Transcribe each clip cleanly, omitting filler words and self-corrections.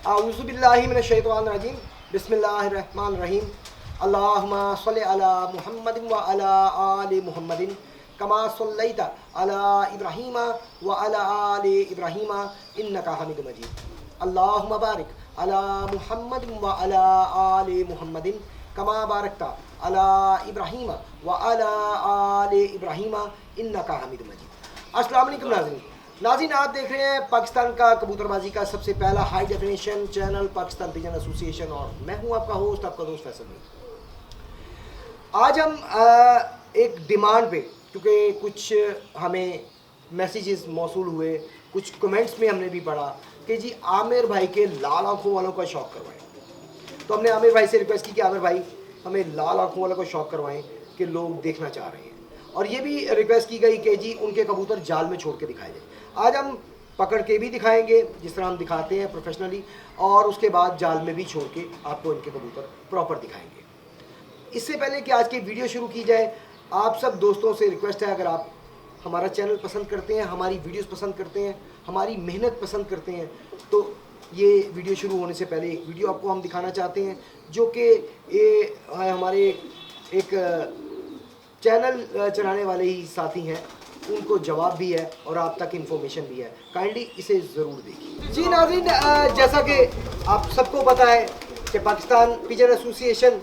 आऊज़ुबिल्लाहि मिनश्शैतानिर्रजीम बिस्मिल्लाहिर्रहमानिर्रहीम अल्लाहुम्मा सल्लि अला मुहम्मदिन व अला आलि मुहम्मदिन कमा सल्लैता अला इब्राहीम व अला आलि इब्राहीम इन्नका हमीदुम मजीद। अल्लाहुम्मा बारिक अला मुहम्मदिन व अला आलि मुहम्मदिन कमा बारकता अला इब्राहीम व अला आलि इब्राहीम इन्नका हमीदुम मजीद। अस्सलाम वालेकुम नाज़रीन, आप देख रहे हैं पाकिस्तान का कबूतरबाजी का सबसे पहला high definition channel Pakistan pigeon association, और मैं हूं आपका होस्ट, आपका दोस्त फैसल भाई। आज हम एक डिमांड पे, क्योंकि कुछ हमें मैसेजेस मौसूल हुए, कुछ कमेंट्स में हमने भी पढ़ा कि जी आमिर भाई के लाल आंखों वालों का शौक़ करवाएं, तो हमने आमिर भाई से रिक्वेस्ट की कि आमिर भाई हमें लाल आंखों वालों का शौक़ करवाएं कि लोग देखना चाह रहे हैं। और ये भी रिक्वेस्ट की गई कि जी उनके कबूतर जाल में छोड़ के दिखाए जाए। आज हम पकड़ के भी दिखाएंगे जिस तरह हम दिखाते हैं प्रोफेशनली, और उसके बाद जाल में भी छोड़ के आपको इनके कबूतर प्रॉपर दिखाएंगे। इससे पहले कि आज की वीडियो शुरू की जाए, आप सब दोस्तों से रिक्वेस्ट है, अगर आप हमारा चैनल पसंद करते हैं, हमारी वीडियोस पसंद करते हैं, हमारी मेहनत पसंद करते हैं, तो ये वीडियो शुरू होने से पहले एक वीडियो आपको हम दिखाना चाहते हैं, जो कि ये हमारे एक चैनल चलाने वाले ही साथी हैं, उनको जवाब भी है और आप तक इन्फॉर्मेशन भी है। काइंडली इसे ज़रूर देखिए। जी नाज़रीन, जैसा कि आप सबको पता है कि पाकिस्तान पिजन एसोसिएशन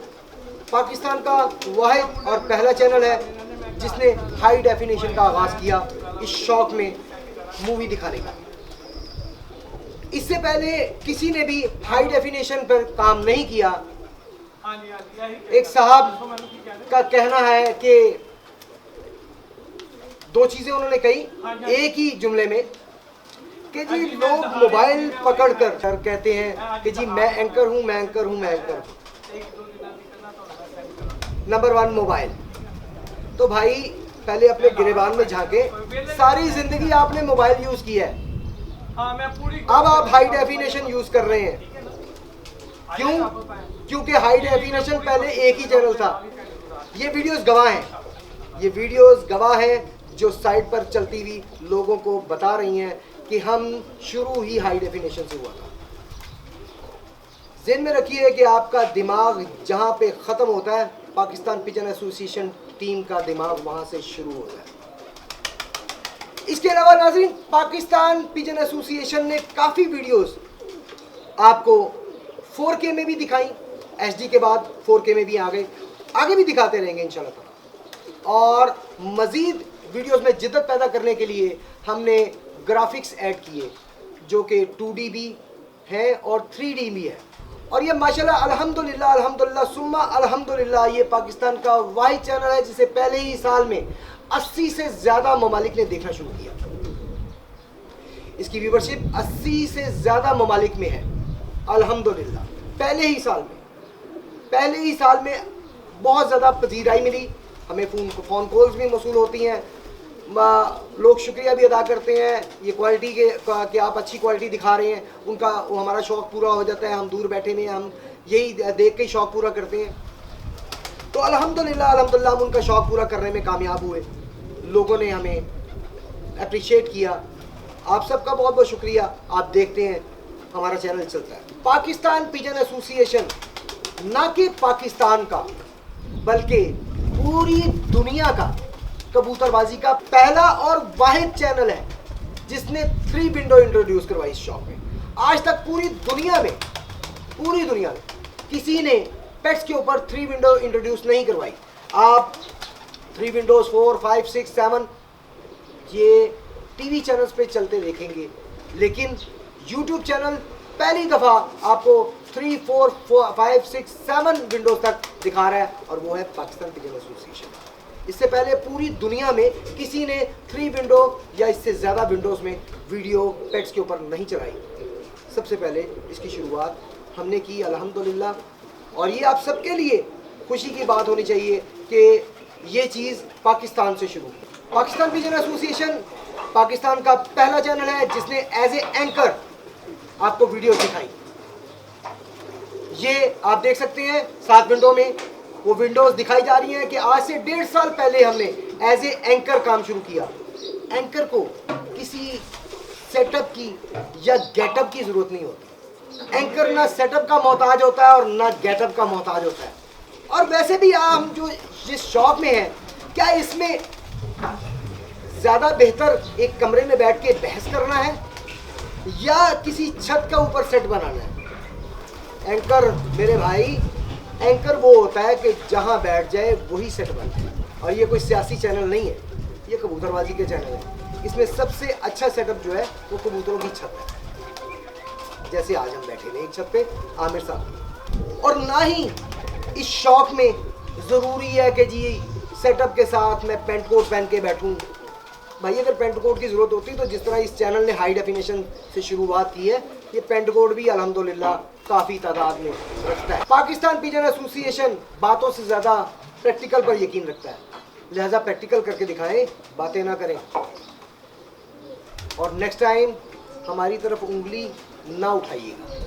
पाकिस्तान का वाहिद और पहला चैनल है जिसने हाई डेफिनेशन का आगाज़ किया इस शौक़ में मूवी दिखाने का। इससे पहले किसी ने भी हाई डेफिनेशन पर काम नहीं किया। एक साहब का कहना है कि दो चीज़ें उन्होंने कही एक ही जुमले में कि जी लोग मोबाइल पकड़कर कहते हैं कि जी मैं एंकर हूं, मैं एंकर हूं, मैं एंकर हूं। Number 1 mobile. तो भाई पहले अपने गिरेबान में झांके, सारी जिंदगी आपने मोबाइल यूज किया है, अब आप हाई डेफिनेशन यूज कर रहे हैं। क्यों? क्योंकि हाई डेफिनेशन पहले एक ही चैनल था। ये वीडियोस गवाह हैं, ये वीडियोस गवाह हैं जो साइट पर चलती हुई लोगों को बता रही हैं कि हम शुरू ही हाई डेफिनेशन से हुआ था। ज़हन में रखिए कि आपका दिमाग जहां पे ख़त्म होता है, पाकिस्तान पिजन एसोसिएशन टीम का दिमाग वहां से शुरू होता है। इसके अलावा नाज़रीन, पाकिस्तान पिजन एसोसिएशन ने काफ़ी वीडियोस आपको 4K में भी दिखाई, HD के बाद 4K में भी आ गए, आगे भी दिखाते रहेंगे इंशाल्लाह ताला। और मज़ीद वीडियोस में जिद्दत पैदा करने के लिए हमने ग्राफिक्स ऐड किए जो कि 2D भी हैं और 3D भी है। और ये माशाल्लाह अल्हम्दुलिल्लाह अल्हम्दुलिल्लाह सुम्मा अल्हम्दुलिल्लाह ये पाकिस्तान का वाहिद चैनल है जिसे पहले ही साल में 80 से ज़्यादा ममालिक ने देखना शुरू किया। इसकी व्यूवरशिप 80 से ज़्यादा ममालिक में है अल्हम्दुलिल्लाह। पहले ही साल में बहुत ज़्यादा पजीराई मिली, हमें फ़ोन कॉल्स भी मौसूल होती हैं, लोग शुक्रिया भी अदा करते हैं ये क्वालिटी के कि आप अच्छी क्वालिटी दिखा रहे हैं, उनका वो हमारा शौक़ पूरा हो जाता है। हम दूर बैठे नहीं, हम यही देख के शौक़ पूरा करते हैं। तो अल्हम्दुलिल्लाह अल्हम्दुलिल्लाह हम उनका शौक़ पूरा करने में कामयाब हुए, लोगों ने हमें अप्रिशिएट किया। आप सबका बहुत बहुत शुक्रिया। आप देखते हैं हमारा चैनल चलता है। पाकिस्तान पिजन एसोसिएशन ना कि पाकिस्तान का बल्कि पूरी दुनिया का कबूतरबाजी का पहला और वाहिद चैनल है जिसने 3 विंडो इंट्रोड्यूस करवाई इस शौक़ में। आज तक पूरी दुनिया में किसी ने पेट्स के ऊपर 3 विंडो इंट्रोड्यूस नहीं करवाई। आप 3 विंडोज 4, 5, 6, 7 ये टीवी चैनल्स पे चलते देखेंगे, लेकिन यूट्यूब चैनल पहली दफ़ा आपको 3, 4, 5, 6, 7 विंडोज तक दिखा रहा है, और वो है पाकिस्तान पिजन एसोसिएशन। इससे पहले पूरी दुनिया में किसी ने 3 विंडो या इससे ज़्यादा विंडोज़ में वीडियो पेट्स के ऊपर नहीं चलाई। सबसे पहले इसकी शुरुआत हमने की अल्हम्दुलिल्लाह, और ये आप सबके लिए खुशी की बात होनी चाहिए कि ये चीज़ पाकिस्तान से शुरू हुई। पाकिस्तान पिजन एसोसिएशन पाकिस्तान का पहला चैनल है जिसने एज ए एंकर आपको वीडियो दिखाई। ये आप देख सकते हैं 7 विंडो में वो विंडोज़ दिखाई जा रही हैं कि आज से 1.5 साल पहले हमने एज ए एंकर काम शुरू किया। एंकर को किसी सेटअप की या गेटअप की ज़रूरत नहीं होती, एंकर ना सेटअप का मोहताज होता है और ना गेटअप का मोहताज होता है। और वैसे भी हम जो जिस शौक में हैं, क्या इसमें ज़्यादा बेहतर एक कमरे में बैठ के बहस करना है या किसी छत का ऊपर सेट बनाना है? एंकर मेरे भाई, एंकर वो होता है कि जहाँ बैठ जाए वही सेट बने। और ये कोई सियासी चैनल नहीं है, ये कबूतरबाजी के चैनल है। इसमें सबसे अच्छा सेटअप जो है वो कबूतरों की छत है, जैसे आज हम बैठे हैं एक छत पे आमिर साहब। और ना ही इस शौक में ज़रूरी है कि जी सेटअप के साथ मैं पेंट कोट पहन के बैठूं। भाई अगर पेंट कोट की ज़रूरत होती तो जिस तरह इस चैनल ने हाई डेफिनेशन से शुरुआत की है, ये पेंट कोट भी अल्हम्दुलिल्लाह काफ़ी तादाद में रखता है। पाकिस्तान पिजन एसोसिएशन बातों से ज़्यादा प्रैक्टिकल पर यकीन रखता है, लिहाजा प्रैक्टिकल करके दिखाएं, बातें ना करें। और नेक्स्ट टाइम हमारी तरफ उंगली ना उठाइएगा,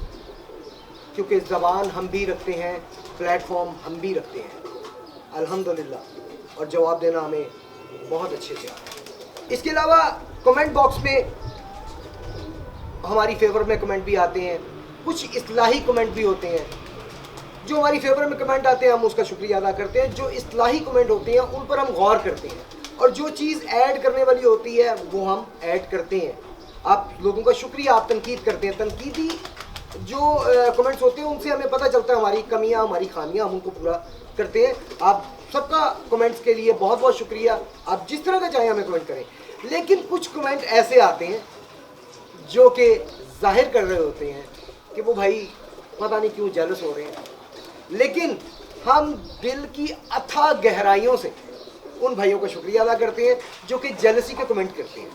क्योंकि ज़बान हम भी रखते हैं, प्लेटफॉर्म हम भी रखते हैं अल्हम्दुलिल्लाह, और जवाब देना हमें बहुत अच्छे से आता है। इसके अलावा कमेंट बॉक्स में हमारी फेवर में कमेंट भी आते हैं, कुछ इस्लाही कमेंट भी होते हैं। जो हमारी फेवर में कमेंट आते हैं हम उसका शुक्रिया अदा करते हैं, जो इस्लाही कमेंट होते हैं उन पर हम गौर करते हैं, और जो चीज़ ऐड करने वाली होती है वो हम ऐड करते हैं। आप लोगों का शुक्रिया, आप तनकीद करते हैं। तनकीदी जो कमेंट्स होते हैं उनसे हमें पता चलता है हमारी कमियां, हमारी खामियां, हम उनको पूरा करते हैं। आप सबका कमेंट्स के लिए बहुत बहुत शुक्रिया। आप जिस तरह का चाहें हमें कमेंट करें, लेकिन कुछ कमेंट ऐसे आते हैं जो कि जाहिर कर रहे होते हैं कि वो भाई पता नहीं क्यों जेलस हो रहे हैं, लेकिन हम दिल की अथाह गहराइयों से उन भाइयों का शुक्रिया अदा करते हैं जो कि जेलसी के कमेंट करते हैं,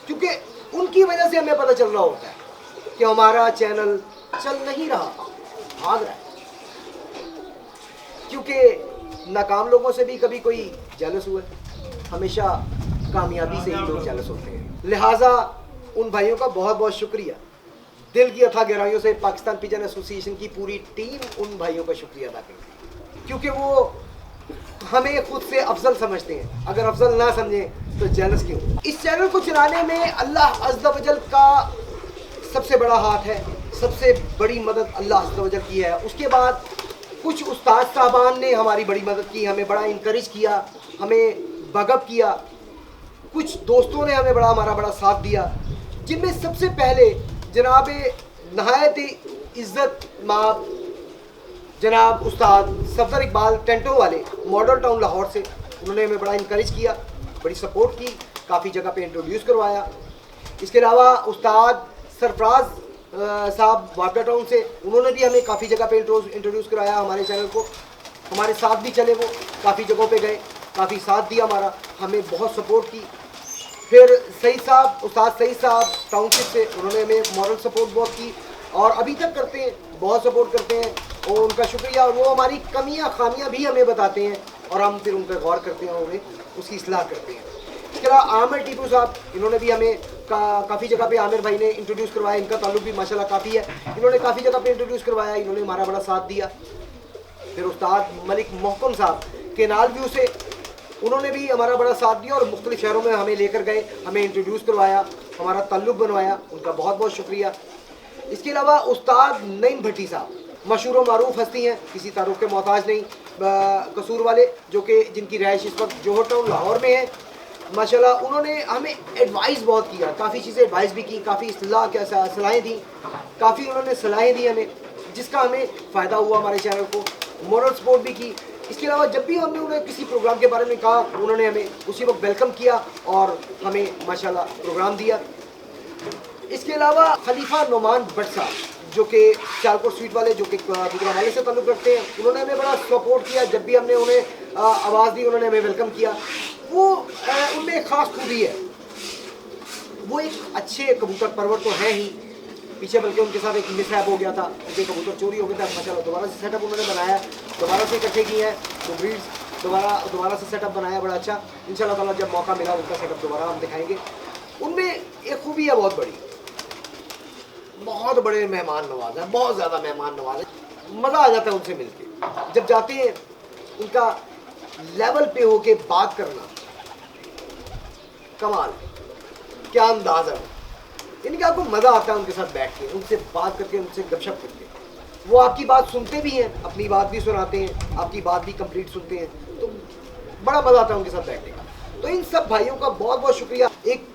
क्योंकि उनकी वजह से हमें पता चल रहा होता है कि हमारा चैनल चल नहीं रहा, भाग रहा है। क्योंकि नाकाम लोगों से भी कभी कोई जेलस हुआ है, हमेशा कामयाबी से ही लोग जेलस होते हैं। लिहाजा उन भाइयों का बहुत बहुत शुक्रिया, दिल की अथाह गहराइयों से पाकिस्तान पिजन एसोसिएशन की पूरी टीम उन भाइयों का शुक्रिया अदा करती है, क्योंकि वो हमें खुद से अफजल समझते हैं। अगर अफजल ना समझें तो जेलस क्यों। इस चैनल को चलाने में अल्लाह अज़्ज़ा वजल का सबसे बड़ा हाथ है, सबसे बड़ी मदद अल्लाह अज़्ज़ा वजल की है। उसके बाद कुछ उस्ताद साहबान ने हमारी बड़ी मदद की, हमें बड़ा इंकरेज किया, हमें बगअप किया। कुछ दोस्तों ने हमें हमारा बड़ा साथ दिया, जिनमें सबसे पहले जनाब नहायत इज़्ज़त माब जनाब उस्ताद सफदर इकबाल टेंटो वाले मॉडल टाउन लाहौर से, उन्होंने हमें बड़ा इंकरेज किया, बड़ी सपोर्ट की, काफ़ी जगह पे इंट्रोड्यूस करवाया। इसके अलावा उस्ताद सरफराज साहब वापडा टाउन से, उन्होंने भी हमें काफ़ी जगह पे इंट्रोड्यूस कराया हमारे चैनल को, हमारे साथ भी चले, वो काफ़ी जगहों पे गए, काफ़ी साथ दिया हमारा, हमें बहुत सपोर्ट की। फिर सईद साहब, उस्ताद सईद साहब टाउनशिप से, उन्होंने हमें मॉरल सपोर्ट बहुत की और अभी तक करते हैं, बहुत सपोर्ट करते हैं, और उनका शुक्रिया। और वो हमारी कमियां खामियां भी हमें बताते हैं और हम फिर उन पर गौर करते हैं और उन्हें उसकी इस्लाह करते हैं। इसके अलावा आमिर टीपू साहब, इन्होंने भी हमें काफ़ी जगह पे, आमिर भाई ने इंट्रोड्यूस करवाया, इनका ताल्लुक भी माशाल्लाह काफ़ी है, इन्होंने काफ़ी जगह पे इंट्रोड्यूस करवाया, इन्होंने हमारा बड़ा साथ दिया। फिर उस्ताद मलिक मोहकम साहब केनाल व्यू से, उन्होंने भी हमारा बड़ा साथ दिया और मुख्तलिफ शहरों में हमें लेकर गए, हमें इंट्रोड्यूस करवाया, हमारा ताल्लुक बनवाया, उनका बहुत बहुत शुक्रिया। इसके अलावा उस्ताद नईम भट्टी साहब, मशहूर व मारूफ हस्ती हैं, किसी तारुफ के मोहताज नहीं, कसूर वाले, जो कि जिनकी रहायश इस वक्त जोहर टाउन लाहौर में है। माशाल्लाह उन्होंने हमें एडवाइस बहुत किया, काफ़ी चीज़ें एडवाइस भी की, काफ़ी सलाहें दी, काफ़ी उन्होंने सलाहें दी हमें, जिसका हमें फ़ायदा हुआ हमारे चैनल को। मोरल सपोर्ट भी की। इसके अलावा जब भी हमने उन्हें किसी प्रोग्राम के बारे में कहा, उन्होंने हमें उसी वक्त वेलकम किया और हमें माशाल्लाह प्रोग्राम दिया। इसके अलावा खलीफा नोमान भट्ट साहब, जो कि सियालकोट स्वीट वाले, जो कि गुजरावाले से ताल्लुक़ रखते हैं, उन्होंने हमें बड़ा सपोर्ट किया। जब भी हमने उन्हें आवाज़ दी, उन्होंने हमें वेलकम किया। वो उनमें एक ख़ास खूबी है, वो एक अच्छे कबूतर परवर तो हैं ही, पीछे बल्कि उनके साथ एक मिसहैप हो गया था, उनके कबूतर चोरी हो गया था। माशाल्लाह दोबारा से सेटअप उन्होंने बनाया, दोबारा से इकट्ठे किए हैं, तो ब्रीड्स दोबारा से सेटअप बनाया बड़ा अच्छा। इंशाल्लाह ताला जब मौका मिला उनका सेटअप दोबारा हम दिखाएंगे। उनमें एक खूबी है बहुत बड़ी, बहुत बड़े मेहमान नवाज है, बहुत ज़्यादा मेहमान नवाज है, मज़ा आ जाता है उनसे मिलके। जब जाते हैं उनका लेवल पे होके बात करना कमाल है, क्या अंदाज़ है। यानी कि आपको मज़ा आता है उनके साथ बैठ के, उनसे बात करके, उनसे गपशप करके। वो आपकी बात सुनते भी हैं, अपनी बात भी सुनाते हैं, आपकी बात भी कंप्लीट सुनते हैं, तो बड़ा मज़ा आता है उनके साथ बैठने का। तो इन सब भाइयों का बहुत बहुत शुक्रिया। एक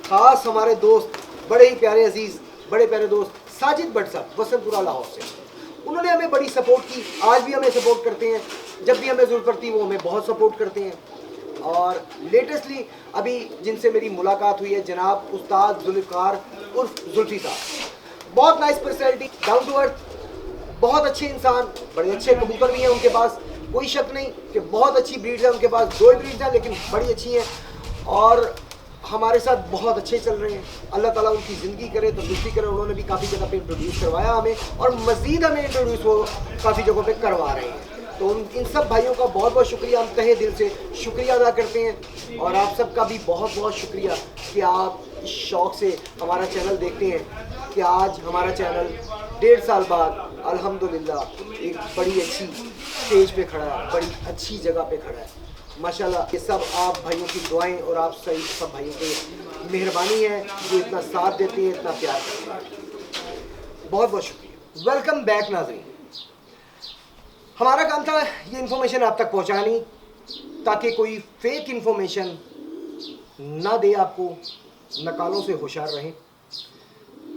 ख़ास हमारे दोस्त, बड़े ही प्यारे अजीज़, बड़े प्यारे दोस्त साजिद भट्ट साहब वसंतपुरा लाहौर से, उन्होंने हमें बड़ी सपोर्ट की, आज भी हमें सपोर्ट करते हैं, जब भी हमें ज़रूरत पड़ती है वो हमें बहुत सपोर्ट करते हैं। और लेटेस्टली अभी जिनसे मेरी मुलाकात हुई है जनाब उस्ताद जुल्फ़िकार उर्फ जुल्फ़ी साहब, बहुत nice personality, down to earth, बहुत अच्छे इंसान, बड़े अच्छे कबूतर भी हैं उनके पास, कोई शक नहीं कि बहुत अच्छी ब्रीड्स हैं उनके पास, 2 ब्रीड्स हैं लेकिन बड़ी अच्छी हैं और हमारे साथ बहुत अच्छे चल रहे हैं। अल्लाह ताला उनकी ज़िंदगी करे, तंदुरुस्ती करे। उन्होंने भी काफ़ी जगह पे इंट्रोड्यूस करवाया हमें और मज़ीद हमें इंट्रोड्यूस वो काफ़ी जगहों पे करवा रहे हैं। तो इन सब भाइयों का बहुत बहुत शुक्रिया, हम तहे दिल से शुक्रिया अदा करते हैं। और आप सबका भी बहुत बहुत शुक्रिया कि आप इस शौक़ से हमारा चैनल देखते हैं, कि आज हमारा चैनल 1.5 साल बाद अल्हम्दुलिल्लाह एक बड़ी अच्छी स्टेज पे खड़ा है, बड़ी अच्छी जगह पे खड़ा है माशाल्लाह। ये सब आप भाइयों की दुआएं और आप सही सब भाइयों की मेहरबानी है जो इतना साथ देते हैं, इतना प्यार करते हैं। बहुत बहुत शुक्रिया। वेलकम बैक नाज़रीन। हमारा काम था ये इन्फॉर्मेशन आप तक पहुंचानी, ताकि कोई फेक इन्फॉर्मेशन ना दे आपको, नकालों से होशियार रहें।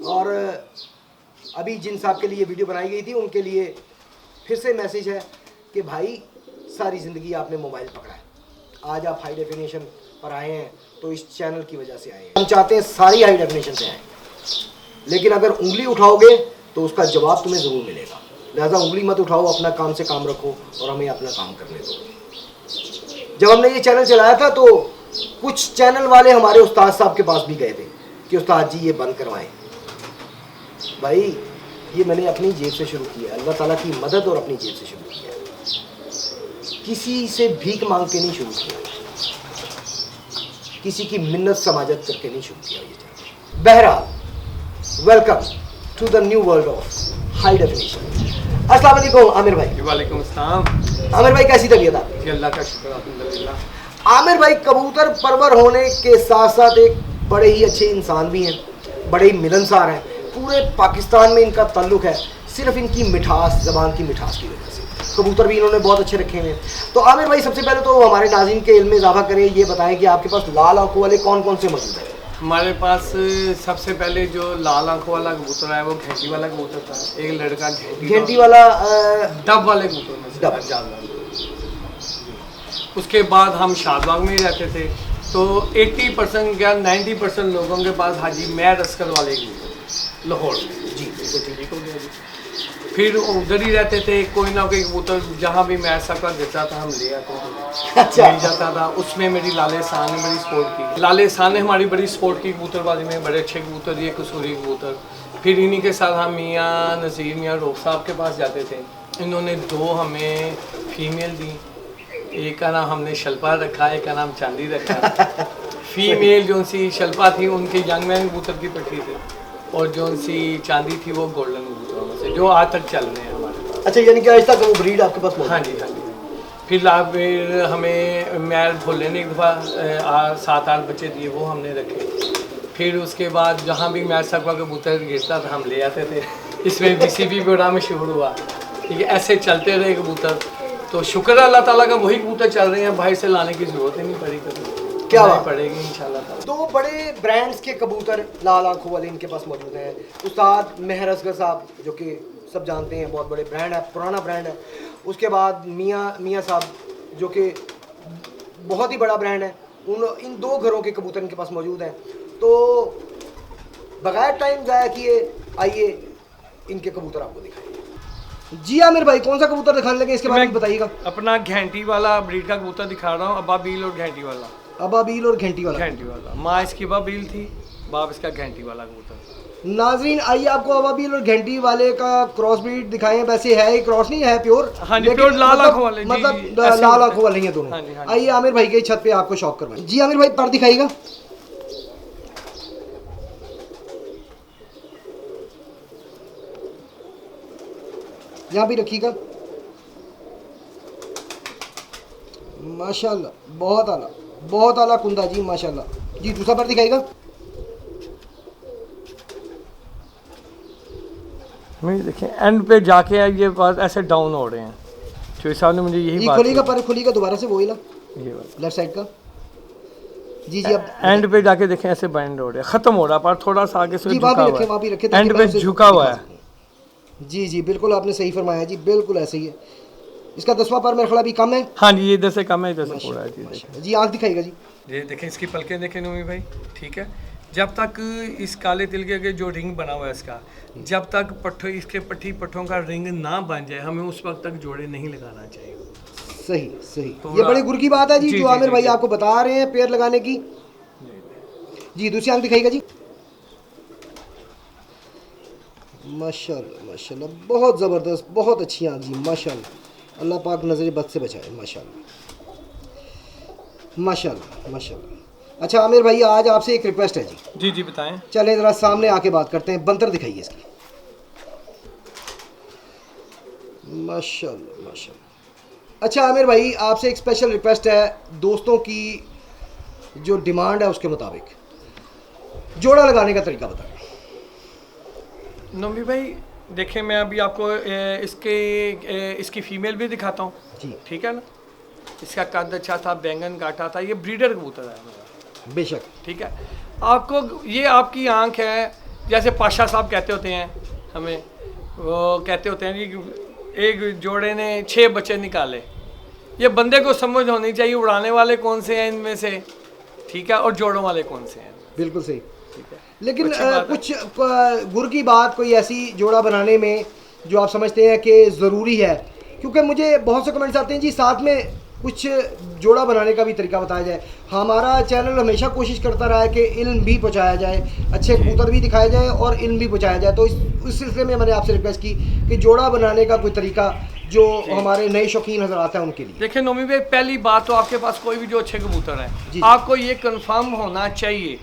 और अभी जिन साहब के लिए वीडियो बनाई गई थी उनके लिए फिर से मैसेज है कि भाई सारी ज़िंदगी आपने मोबाइल पकड़ा है, आज आप हाई डेफिनेशन पर आए हैं तो इस चैनल की वजह से आए हैं। हम चाहते हैं सारी हाई डेफिनेशन पे आए, लेकिन अगर उंगली उठाओगे तो उसका जवाब तुम्हें ज़रूर मिलेगा। लिहाजा उंगली मत उठाओ, अपना काम से काम रखो और हमें अपना काम करने दो। जब हमने ये चैनल चलाया था तो कुछ चैनल वाले हमारे उस्ताद साहब के पास भी गए थे कि उस्ताद जी ये बंद करवाएं। भाई ये मैंने अपनी जेब से शुरू किया, अल्लाह ताला की मदद और अपनी जेब से शुरू किया, किसी से भीख मांग के नहीं शुरू किया, किसी की मिन्नत समाजत करके नहीं शुरू किया ये चैनल। बहरहाल welcome to the new world of high definition. अस्सलाम वालेकुम आमिर भाई। वालेकुम अस्सलाम। आमिर भाई कैसी तबीयत आपकी? अल्लाह का शुक्र अल्हम्दुलिल्लाह। आमिर भाई कबूतर परवर होने के साथ साथ एक बड़े ही अच्छे इंसान भी हैं, बड़े ही मिलनसार हैं। पूरे पाकिस्तान में इनका ताल्लुक है सिर्फ इनकी मिठास, ज़बान की मिठास की वजह से। कबूतर भी इन्होंने बहुत अच्छे रखे हैं। तो आमिर भाई सबसे पहले तो हमारे नाज़रीन के इल्म में इजाफा करें, ये बताएं कि आपके पास लाल आंखों वाले कौन कौन से मौजूद हैं? हमारे पास सबसे पहले जो लाल आंखों वाला कबूतर है वो घंटी वाला कबूतर था। एक लड़का घंटी वाला डब वाले कबूतर में से ज्यादा। उसके बाद हम शाहबाग में ही रहते थे, तो 80% या 90% लोगों के पास हाजी मैं रस्कर वाले कबूतर लाहौर जी बिल्कुल ठीक हो गया जी। फिर उधर ही रहते थे, कोई ना कोई कबूतर जहाँ भी मैच सबका देता था हम ले आते थे। अच्छा। मिल जाता था। उसमें मेरी लाले शान ने बड़ी सपोर्ट की, लाले शान ने हमारी बड़ी सपोर्ट की कबूतरबाजी में। बड़े अच्छे कबूतर दिए, कसूरी कबूतर। फिर इन्हीं के साथ हम मियाँ नज़ीर मियाँ रोक साहब के पास जाते थे। इन्होंने 2 हमें फीमेल दी, एक का नाम हमने शल्पा रखा, एक का नाम चांदी रखा। फीमेल जो सी शल्पा थी उनके यंग मैन कबूतर की पट्टी थी, और जो सी चांदी थी वो गोल्डन कबूतरों में से, जो आज तक चल रहे हैं हमारे पास। अच्छा, यानी कि आज तक वो ब्रीड आपके पास मौजूद? हाँ जी हाँ जी। फिर हमें मैल भोले ने एक दफ़ा 7-8 बच्चे दिए, वो हमने रखे। फिर उसके बाद जहाँ भी मैच साहब का कबूतर गिरता था हम ले आते थे। इसमें BCB बड़ा मशहूर हुआ। ठीक है, ऐसे चलते रहे कबूतर। तो शुक्र अल्लाह ताला का, वही कबूतर चल रहे हैं, बाहर से लाने की ज़रूरत ही नहीं पड़ी कभी। क्या बात पड़ेगी इंशाल्लाह। 2 बड़े ब्रांड्स के कबूतर लाल आंखों वाले इनके पास मौजूद हैं। उस्ताद मेहर असगर साहब जो कि सब जानते हैं, बहुत बड़े ब्रांड है, पुराना ब्रांड है। उसके बाद मियाँ साहब जो कि बहुत ही बड़ा ब्रांड है। इन 2 घरों के कबूतर इनके पास मौजूद हैं। तो बगैर टाइम ज़ाया किए आइए इनके कबूतर आपको दिखाएं। जी आमिर भाई, कौन सा कबूतर दिखाने लगे, इसके बारे में बताइएगा। अपना घंटी वाला ब्रीड का कबूतर दिखा रहा हूँ, अबाबील और घंटी वाला। अबाबील और घंटी वाला। घंटी वाला, माँ इसकी अबाबील थी, बाप इसका घंटी वाला कबूतर। नाजरीन आइए आपको अबाबील और घंटी वाले का क्रॉस ब्रीड दिखाएं। वैसे है ही क्रॉस, नहीं है प्योर। हाँ जी, प्योर लाल आंखों वाले। मतलब लाल आंखों वाले हैं दोनों। हाँ जी, हाँ जी। आइए आमिर भाई के छत पे आपको शौक करवाएं। जी आमिर भाई, पर दिखाइएगा। यहाँ भी रखिएगा। माशाल्लाह, बहुत आला कुंदा जी, माशाल्लाह जी। दूसरा पर दिखाइएगा। मैं देखें एंड पे जाके ये बात ऐसे डाउन हो रहे हैं। चोई साहब ने मुझे यही बात खुलेगा, पर खुलेगा दोबारा से, वही ना ये बात लेफ्ट साइड का। जी जी, अब एंड पे जाके देखें ऐसे बैंड हो रहा है, खत्म हो रहा है, पर थोड़ा सा आगे से जी झुका वहाँ भी हुआ रखे, वहाँ भी रखे, है, एंड पे झुका हुआ है। जी जी बिल्कुल आपने सही फरमाया जी, बिल्कुल ऐसे ही है। इसका 10वां पर मेरा ख्याल अभी कम है। हाँ जी, ये इधर से कम है, इधर से पूरा है जी। देखें जी आँख दिखाएगा जी। ये देखें इसकी पलकें देखें नूमी भाई, ठीक है। जब तक इस काले तिल के जो रिंग बना हुआ है इसका, जब तक पट्ठों इसके पट्टी पट्ठों का रिंग ना बन जाए, हमें उस वक्त तक जोड़े नहीं लगाना चाहिए। सही सही, ये बड़ी गुर की बात है जी, जो आमिर भाई आपको बता रहे हैं पैर लगाने की। जी दूसरी आंख दिखाइएगा जी। माशाल्लाह माशाल्लाह, बहुत ज़बरदस्त, बहुत अच्छी आंख जी माशाल्लाह। अल्लाह पाक नज़र बद से बचाए माशाल्लाह माशाल्लाह माशाल्लाह। अच्छा आमिर भाई, आज आपसे एक रिक्वेस्ट है जी। जी जी बताएं। चलें ज़रा सामने आके बात करते हैं, बंतर दिखाइए इसकी। माशाल्लाह माशाल्लाह। अच्छा आमिर भाई, आपसे एक स्पेशल रिक्वेस्ट है, दोस्तों की जो डिमांड है उसके मुताबिक जोड़ा लगाने का तरीका बताएं। नमी भाई देखें, मैं अभी आपको इसकी फीमेल भी दिखाता हूँ जी ठीक है ना। इसका कद अच्छा था, बैंगन काटा था, ये ब्रीडर कबूतर है मेरा, बेशक ठीक है। आपको ये आपकी आंख है, जैसे पाशा साहब कहते होते हैं हमें, वो कहते होते हैं कि एक जोड़े ने 6 बच्चे निकाले। ये बंदे को समझ होनी चाहिए उड़ाने वाले कौन से हैं इनमें से, ठीक है, और जोड़ों वाले कौन से हैं। बिल्कुल सही, ठीक है। लेकिन कुछ कुछ गुर की बात कोई ऐसी जोड़ा बनाने में जो आप समझते हैं कि ज़रूरी है, क्योंकि मुझे बहुत से कमेंट्स आते हैं जी साथ में कुछ जोड़ा बनाने का भी तरीका बताया जाए। हमारा चैनल हमेशा कोशिश करता रहा है कि इल्म भी पहुंचाया जाए, अच्छे कबूतर भी दिखाए जाए और इल्म भी पहुंचाया जाए। तो इस सिलसिले में मैंने आपसे रिक्वेस्ट की कि जोड़ा बनाने का कोई तरीका जो हमारे नए शौकीन नजर आता है उनके लिए। देखिए नोमी भाई, पहली बात तो आपके पास कोई भी जो अच्छे कबूतर हैं, आपको ये कंफर्म होना चाहिए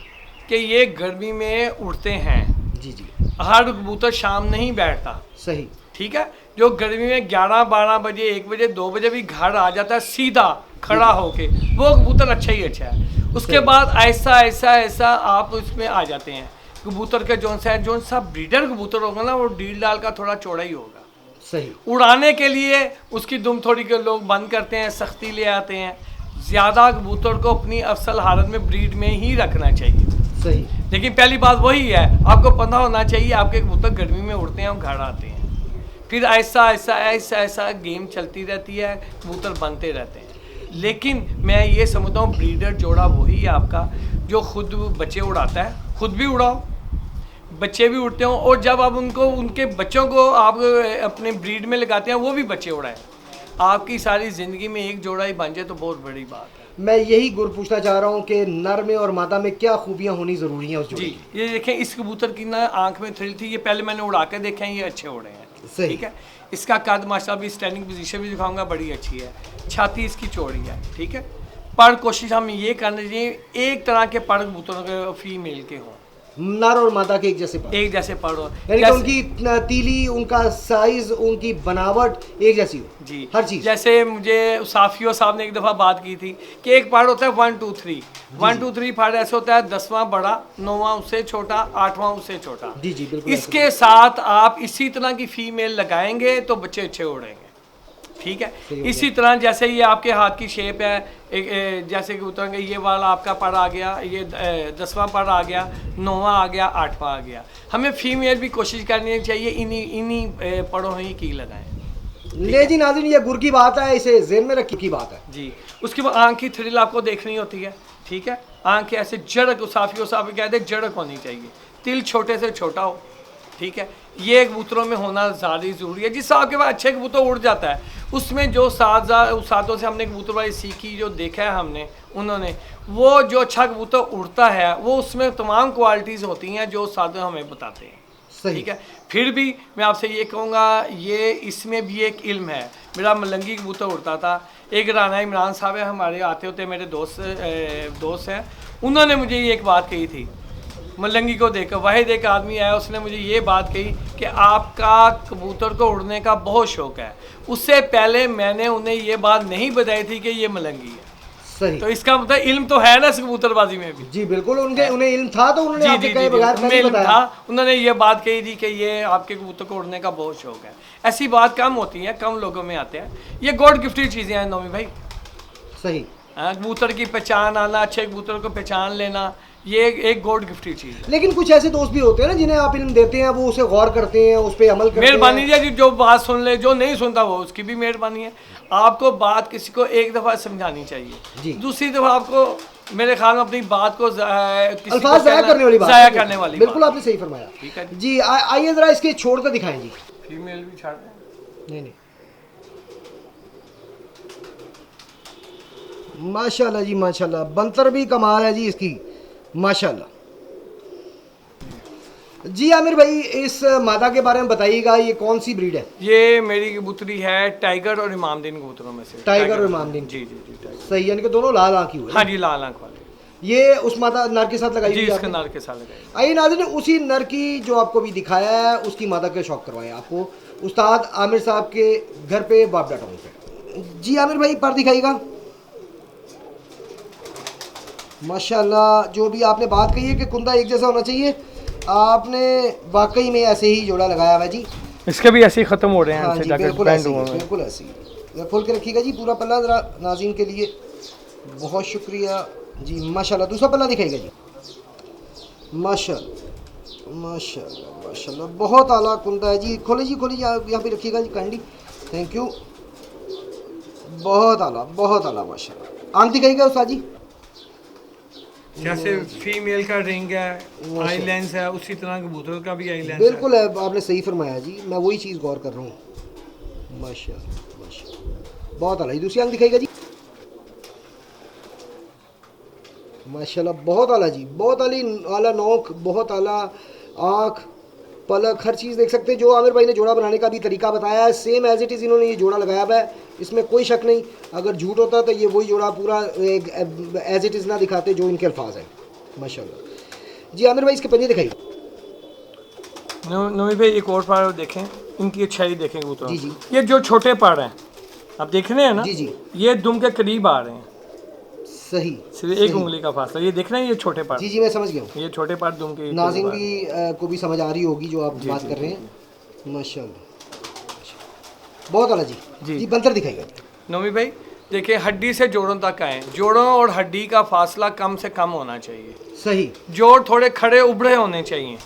कि ये गर्मी में उड़ते हैं। जी जी, हर कबूतर शाम नहीं बैठता, सही, ठीक है। जो गर्मी में 11-12 बजे 1 बजे 2 बजे भी घर आ जाता है सीधा खड़ा होके, वो कबूतर अच्छा ही अच्छा है। उसके बाद ऐसा ऐसा ऐसा आप उसमें आ जाते हैं। कबूतर के जोन सा ब्रीडर कबूतर होगा ना, वो डील डाल का थोड़ा चौड़ा ही होगा। सही, उड़ाने के लिए उसकी दुम थोड़ी के लोग बंद करते हैं, सख्ती ले आते हैं। ज़्यादा कबूतर को अपनी असल हालत में ब्रीड में ही रखना चाहिए। सही, लेकिन पहली बात वही है, आपको पता होना चाहिए आपके कबूतर गर्मी में उड़ते हैं और घर आते हैं। फिर ऐसा ऐसा ऐसा ऐसा गेम चलती रहती है, कबूतर बनते रहते हैं। लेकिन मैं ये समझता हूँ ब्रीडर जोड़ा वही है आपका जो खुद बच्चे उड़ाता है, खुद भी उड़ाओ, बच्चे भी उड़ते हों, और जब आप उनको उनके बच्चों को आप अपने ब्रीड में लगाते हैं वो भी बच्चे उड़ाएं। आपकी सारी ज़िंदगी में एक जोड़ा ही बन जाए तो बहुत बड़ी बात है। मैं यही गुर पूछना चाह रहा हूँ कि नर में और मादा में क्या खूबियाँ होनी ज़रूरी हैं उस जोड़े जी। की? ये देखें, इस कबूतर की ना आंख में थ्रिल थी, ये पहले मैंने उड़ा के देखे हैं, ये अच्छे उड़े हैं, सही, ठीक है। इसका कद माशाल्लाह भी स्टैंडिंग पोजीशन भी दिखाऊंगा, बड़ी अच्छी है। छाती इसकी चौड़ी है, ठीक है। पर कोशिश हम ये करनी चाहिए एक तरह के पर कबूतरों के फीमेल के हों, नर और मादा के एक जैसे पर, एक जैसे पर हो, यानी कि उनकी तीली, उनका साइज, उनकी बनावट एक जैसी हो जी, हर चीज़। जैसे मुझे साफियो साहब ने एक दफ़ा बात की थी कि एक पार्ट होता है 1 2 3, 1 2 3 पार्ट ऐसे होता है, 10वां बड़ा, 9वां उससे छोटा, 8वां उससे छोटा। जी जी बिल्कुल, इसके साथ आप इसी तरह की फीमेल लगाएंगे तो बच्चे अच्छे उड़ेंगे, ठीक है। इसी तरह जैसे ये आपके हाथ की शेप है, एक जैसे कि उतरेंगे, ये वाला आपका पर आ गया, ये 10वां पर आ गया, 9वां आ गया, 8वां आ गया। हमें फीमेल भी कोशिश करनी चाहिए इन्हीं पड़ों ही की लगाएं। ले जी नाज़रीन, ये गुर की बात है, इसे ज़हन में रखी की बात है जी। उसके बाद आँख की थ्रिल आपको देखनी होती है, ठीक है। आँख ऐसे जड़क, साफियों साहब कहते हैं जड़क होनी चाहिए, तिल छोटे से छोटा हो, ठीक है। ये कबूतरों में होना ज़्यादा ज़रूरी है। जिससे आपके पास अच्छे कबूतर उड़ जाता है, उसमें जो साथों से हमने कबूतरबाजी सीखी, जो देखा है हमने, उन्होंने वो जो अच्छा कबूतर उड़ता है वो उसमें तमाम क्वालिटीज़ होती हैं जो साथों हमें बताते हैं, ठीक है। फिर भी मैं आपसे ये कहूँगा, ये इसमें भी एक इल्म है। मेरा मलंगी कबूतर उड़ता था, एक राना इमरान साहब है, हमारे आते होते मेरे दोस्त हैं, उन्होंने मुझे ये एक बात कही थी मलंगी को देखकर। वाहिद एक आदमी आया, उसने मुझे ये बात कही कि आपका कबूतर को उड़ने का बहुत शौक़ है। उससे पहले मैंने उन्हें ये बात नहीं बताई थी कि ये मलंगी है, सही। तो इसका मतलब इल्म तो है ना इस कबूतरबाजी में भी। जी बिल्कुल, उन्हें इल्म था तो उन्होंने जी आपके जी कहे जी बगैर उनमें पहले इल्म बताया। था, उन्होंने ये बात कही थी कि ये आपके कबूतर को उड़ने का बहुत शौक है। ऐसी बात कम होती है, कम लोगों में आते हैं। ये गॉड गिफ्टेड चीज़ें हैं नौमी भाई। सही। कबूतर की पहचान आना, अच्छे कबूतर को पहचान लेना, ये एक गॉड गिफ्टेड चीज़ है। लेकिन कुछ ऐसे दोस्त भी होते हैं ना जिन्हें आप इल्म देते हैं, वो उसे गौर करते हैं, उस पर अमल करते मेहरबानी हैं। जी, जो बात सुन ले, जो नहीं सुनता वो उसकी भी मेहरबानी है। आपको बात किसी को एक दफ़ा समझानी जी। चाहिए, दूसरी दफ़ा आपको मेरे ख्याल में अपनी बात को अल्फाज ज़ाया करने वाली बात, ज़ाया करने वाली बिल्कुल बात। आपने सही फरमाया। ठीक है जी आइए जरा इसके छोड़ कर दिखाएं जी। फीमेल भी छाड़ दें। नहीं नहीं, माशाल्लाह जी माशाल्लाह, बंतर भी कमाल है जी इसकी, माशाल्लाह। जी आमिर भाई, इस मादा के बारे में बताइएगा, ये कौन सी ब्रीड है? ये मेरी कबूतरी है टाइगर और इमामदीन कबूतरों में से। टाइगर और इमामदीन। जी जी जी टाइगर। सही, यानी कि दोनों लाल आँख की हुए। हाँ जी, लाल आंख वाले। ये उस मादा नर के साथ लगाई जी, हुई है इसके आपने? नर के साथ लगाई। आइए नाज़रीन, उसी नर की जो आपको भी दिखाया है उसकी मादा के शौक करवाएं आपको उस्ताद आमिर साहब के घर पे, बाबडा टाउन पे। जी आमिर भाई, पर दिखाइएगा। माशाल्लाह, जो भी आपने बात कही है कि कुंदा एक जैसा होना चाहिए, आपने वाकई में ऐसे ही जोड़ा लगाया हुआ है जी। इसके भी ऐसे ही ख़त्म हो रहे हैं। हाँ इनसे जी, जाकर बिल्कुल बैंड ऐसे ही, हुए हैं। बिल्कुल ऐसे ही। जरा खोल के रखिएगा जी पूरा पल्ला, ज़रा नाज़रीन के लिए। बहुत शुक्रिया जी, माशाल्लाह। दूसरा पल्ला दिखाइएगा जी। माशाल्लाह माशाल्लाह माशाल्लाह, बहुत आला कुंदा है जी। खोले जी, खोलिए, यहाँ पे रखिएगा जी काइंडली, थैंक यू। बहुत आला माशाल्लाह। आंख दिखाइएगा उस्ताद जी। जैसे फीमेल का रिंग है, आई लेंस है, उसी तरह कबूतर का भी आई लेंस बिल्कुल है, आपने सही फरमाया जी, मैं वही चीज़ गौर कर रहा हूँ। माशाल्लाह माशाल्लाह, बहुत आला। दूसरी आंख दिखाइएगा जी। माशाल्लाह, बहुत आला जी, बहुत आला नोक, बहुत आला आँख, पलक, हर चीज़ देख सकते हैं। जो आमिर भाई ने जोड़ा बनाने का भी तरीका बताया है, सेम एज इट इज़ इन्होंने ये जोड़ा लगाया हुआ है, इसमें कोई शक नहीं। अगर झूठ होता तो ये वही जोड़ा पूरा एज इट इज़ ना दिखाते जो इनके अल्फाज हैं। माशाल्लाह जी। आमिर भाई, इसके पंजे दिखाइए। नवी भाई, एक और पार देखें, इनकी अच्छाई देखें कबूतर। जी जी। ये जो छोटे पार हैं, आप देख रहे हैं ना? जी जी। ये दुम के करीब आ रहे हैं, सही, सिर्फ एक उंगली का फासला। ये देख रहे हैं, ये छोटे पार। जी जी, मैं समझ गया हूँ। ये छोटे पार दुम के नाज़रीन करीब आ रहे हैं। भी को भी समझ आ रही होगी जो आप बात कर रहे हैं। माशाल्लाह, बहुत आला जी। जी। जी बंतर दिखाइएगा। नवी भाई देखिए, हड्डी से जोड़ों तक आए, जोड़ों और हड्डी का फासला कम से कम होना चाहिए। सही। जोड़ थोड़े खड़े उभड़े होने चाहिए।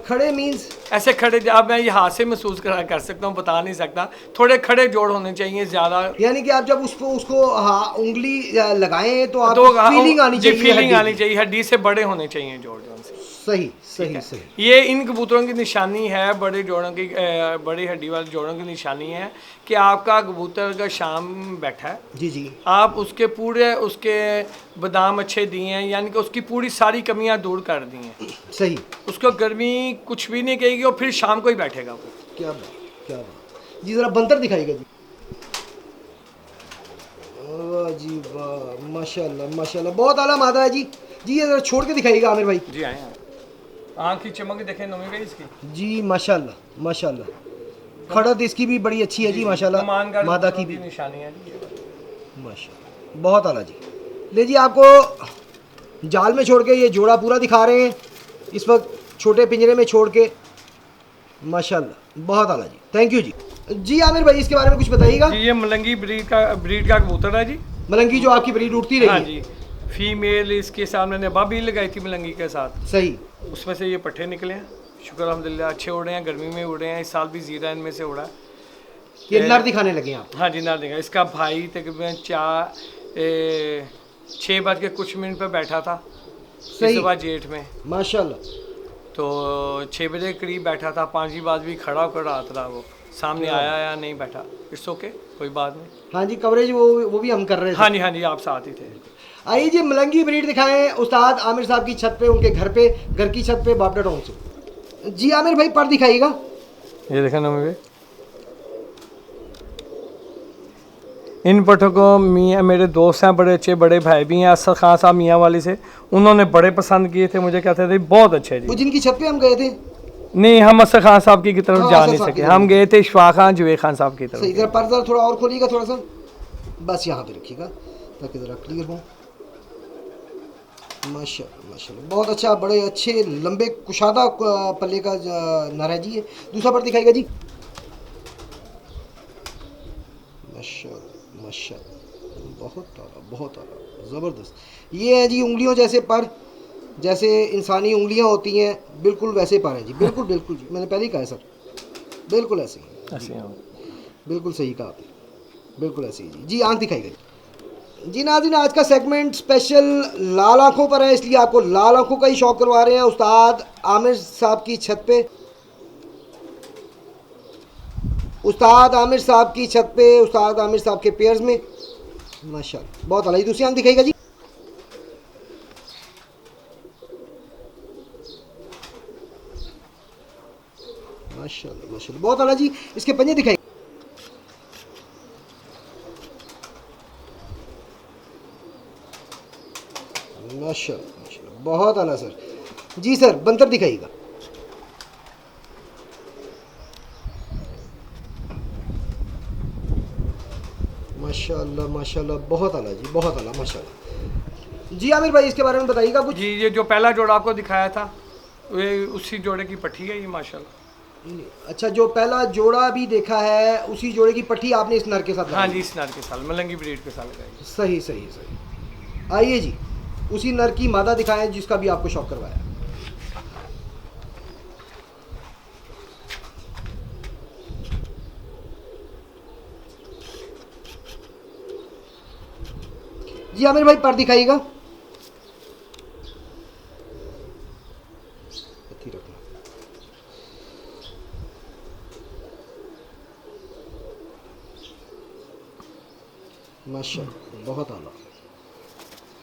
खड़े मीन्स? ऐसे खड़े, अब मैं ये हाथ से महसूस कर सकता हूँ, बता नहीं सकता। थोड़े खड़े जोड़ होने चाहिए ज़्यादा। यानी कि आप जब उसको हाँ उंगली लगाएं तो आप तो फीलिंग आनी चाहिए, फीलिंग हड्डी आनी चाहिए, हड्डी से बड़े होने चाहिए जोड़ जोड़ से। सही सही सही। ये इन कबूतरों की निशानी है, बड़े जोड़ों की, बड़ी हड्डी वाले जोड़ों की निशानी है कि आपका कबूतर का शाम बैठा है। जी जी। आप उसके पूरे उसके बादाम अच्छे दिए हैं, यानी कि उसकी पूरी सारी कमियां दूर कर दी हैं। सही। उसको गर्मी कुछ भी नहीं कहेगी और फिर शाम को ही बैठेगा वो। क्या बात, क्या बात जी। ज़रा बंतर दिखाइएगा जी। वाह जी वाह, माशाल्लाह माशाल्लाह, बहुत आला मादा है जी। जी ये ज़रा छोड़ के दिखाइएगा आमिर भाई। जी आए आँख की चमक देखें नमी भाई इसकी। जी माशाल्लाह माशाल्लाह, खड़त इसकी भी बड़ी अच्छी है जी माशाल्लाह, मादा की भी निशानी है जी। माशाल्लाह, बहुत आला जी। ले जी, आपको जाल में छोड़ के ये जोड़ा पूरा दिखा रहे हैं इस वक्त, छोटे पिंजरे में छोड़ के। माशाल्लाह, बहुत आला जी, थैंक यू जी। जी आमिर भाई, इसके बारे में कुछ बताइएगा। जी ये मलंगी ब्रीड का कबूतर है जी। मलंगी जो आपकी ब्रीड उठती रही हाँ है। जी, फीमेल इसके सामने ने बाबी लगाई थी मलंगी के साथ। सही। उसमें से ये पट्टे निकले हैं, शुक्र अल्हम्दुलिल्लाह, अच्छे उड़े हैं, गर्मी में उड़े हैं। इस साल भी जीरा इनमें से उड़ा। ये नर दिखाने लगे आप? हाँ जी, नर दिखा। इसका भाई तकरीबन 6:00 पर बैठा था सही। सुबह जेठ में। माशाल्लाह। तो 6 बजे के करीब बैठा था, 5 बाद भी खड़ा होकर रात रहा। वो सामने आया या नहीं बैठा, इट्स ओके, कोई बात नहीं। हाँ जी, कवरेज वो भी हम कर रहे थे। हाँ जी हाँ जी, आप साथ ही थे। आइए जी, मलंगी ब्रीड दिखाएं उस्ताद आमिर साहब की छत पे, उनके घर की छत पे, बाबडा टाउन से। जी आमिर भाई, पर दिखाइएगा। ये देखा ना मुझे, इन पट्टों को मियाँ मेरे दोस्त हैं, बड़े अच्छे, बड़े भाई भी हैं, असद खान साहब मियाँ वाली से, उन्होंने बड़े पसंद किए थे, मुझे कहते थे बहुत अच्छे जी। वो जिनकी छत पे हम गए थे? नहीं, हम असद खान साहब की तरफ हाँ, जा असद नहीं साहब सके, की हम गए थे इशफाक खान जुवेद खान साहब की तरफ। सही। इधर पर थोड़ा और खोलिएगा थोड़ा सा, बस यहाँ पे रखिएगा, ताकि ज़रा क्लियर हो। माशाल्लाह माशाल्लाह, बहुत अच्छा, बड़े अच्छे लंबे कुशादा पल्ले का नर है जी। ये दूसरा पर दिखाएगा जी। माशाल्लाह माशाल्लाह, बहुत आला ज़बरदस्त। ये है जी उंगलियों जैसे पर, जैसे इंसानी उंगलियां होती हैं, बिल्कुल वैसे पर हैं जी। बिल्कुल बिल्कुल जी, मैंने पहले ही कहा है सर, बिल्कुल ऐसे ही। ऐसे हैं। बिल्कुल सही कहा आपने, बिल्कुल ऐसे ही जी। जी आंख दिखाई गई जी। नाज़रीन, आज का सेगमेंट स्पेशल लाल आंखों पर है, इसलिए आपको लाल आंखों का ही शौक करवा रहे हैं उस्ताद आमिर साहब की छत पे। उस्ताद आमिर साहब की छत पे, उस्ताद आमिर साहब के पेयर्स में। माशाल्लाह, बहुत अला। दूसरी आंख दिखाएगा जी। माशाल्लाह माशाल्लाह, बहुत अला जी। इसके पंजे दिखाई। माशाल्लाह माशाल्लाह, बहुत आला सर। जी सर, बंतर दिखाइएगा। माशाल्लाह माशाल्लाह, बहुत आला जी, बहुत आला माशाल्लाह। जी आमिर भाई, इसके बारे में बताइएगा कुछ। जी, ये जो पहला जोड़ा आपको दिखाया था वे उसी जोड़े की पट्टी है ये माशाल्लाह। अच्छा, जो पहला जोड़ा भी देखा है उसी जोड़े की पट्टी आपने इस नर के साथ हाँ लगाई? जी, इस नर के साल मलंगी ब्रीड के साथ लगाई। सही सही सही। आइए जी, उसी नर की मादा दिखाएं जिसका भी आपको शौक करवाया। जी आमिर भाई, पर दिखाइएगा। माशाल्लाह, बहुत आला।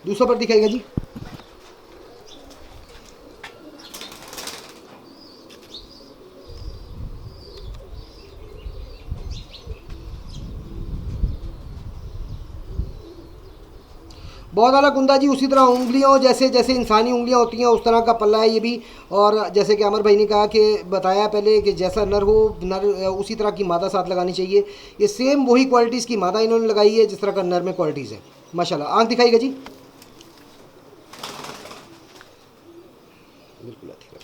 दूसरा पर दिखाइएगा जी। बहुत आला कुंदा जी। उसी तरह उंगलियों जैसे, जैसे इंसानी उंगलियां होती हैं उस तरह का पल्ला है ये भी। और जैसे कि अमर भाई ने कहा कि बताया पहले कि जैसा नर हो, नर उसी तरह की मादा साथ लगानी चाहिए। ये सेम वही क्वालिटीज़ की मादा इन्होंने लगाई है जिस तरह का नर में क्वालिटीज़ है। माशाल्लाह। आंख दिखाइएगा जी। बिल्कुल अच्छी लग।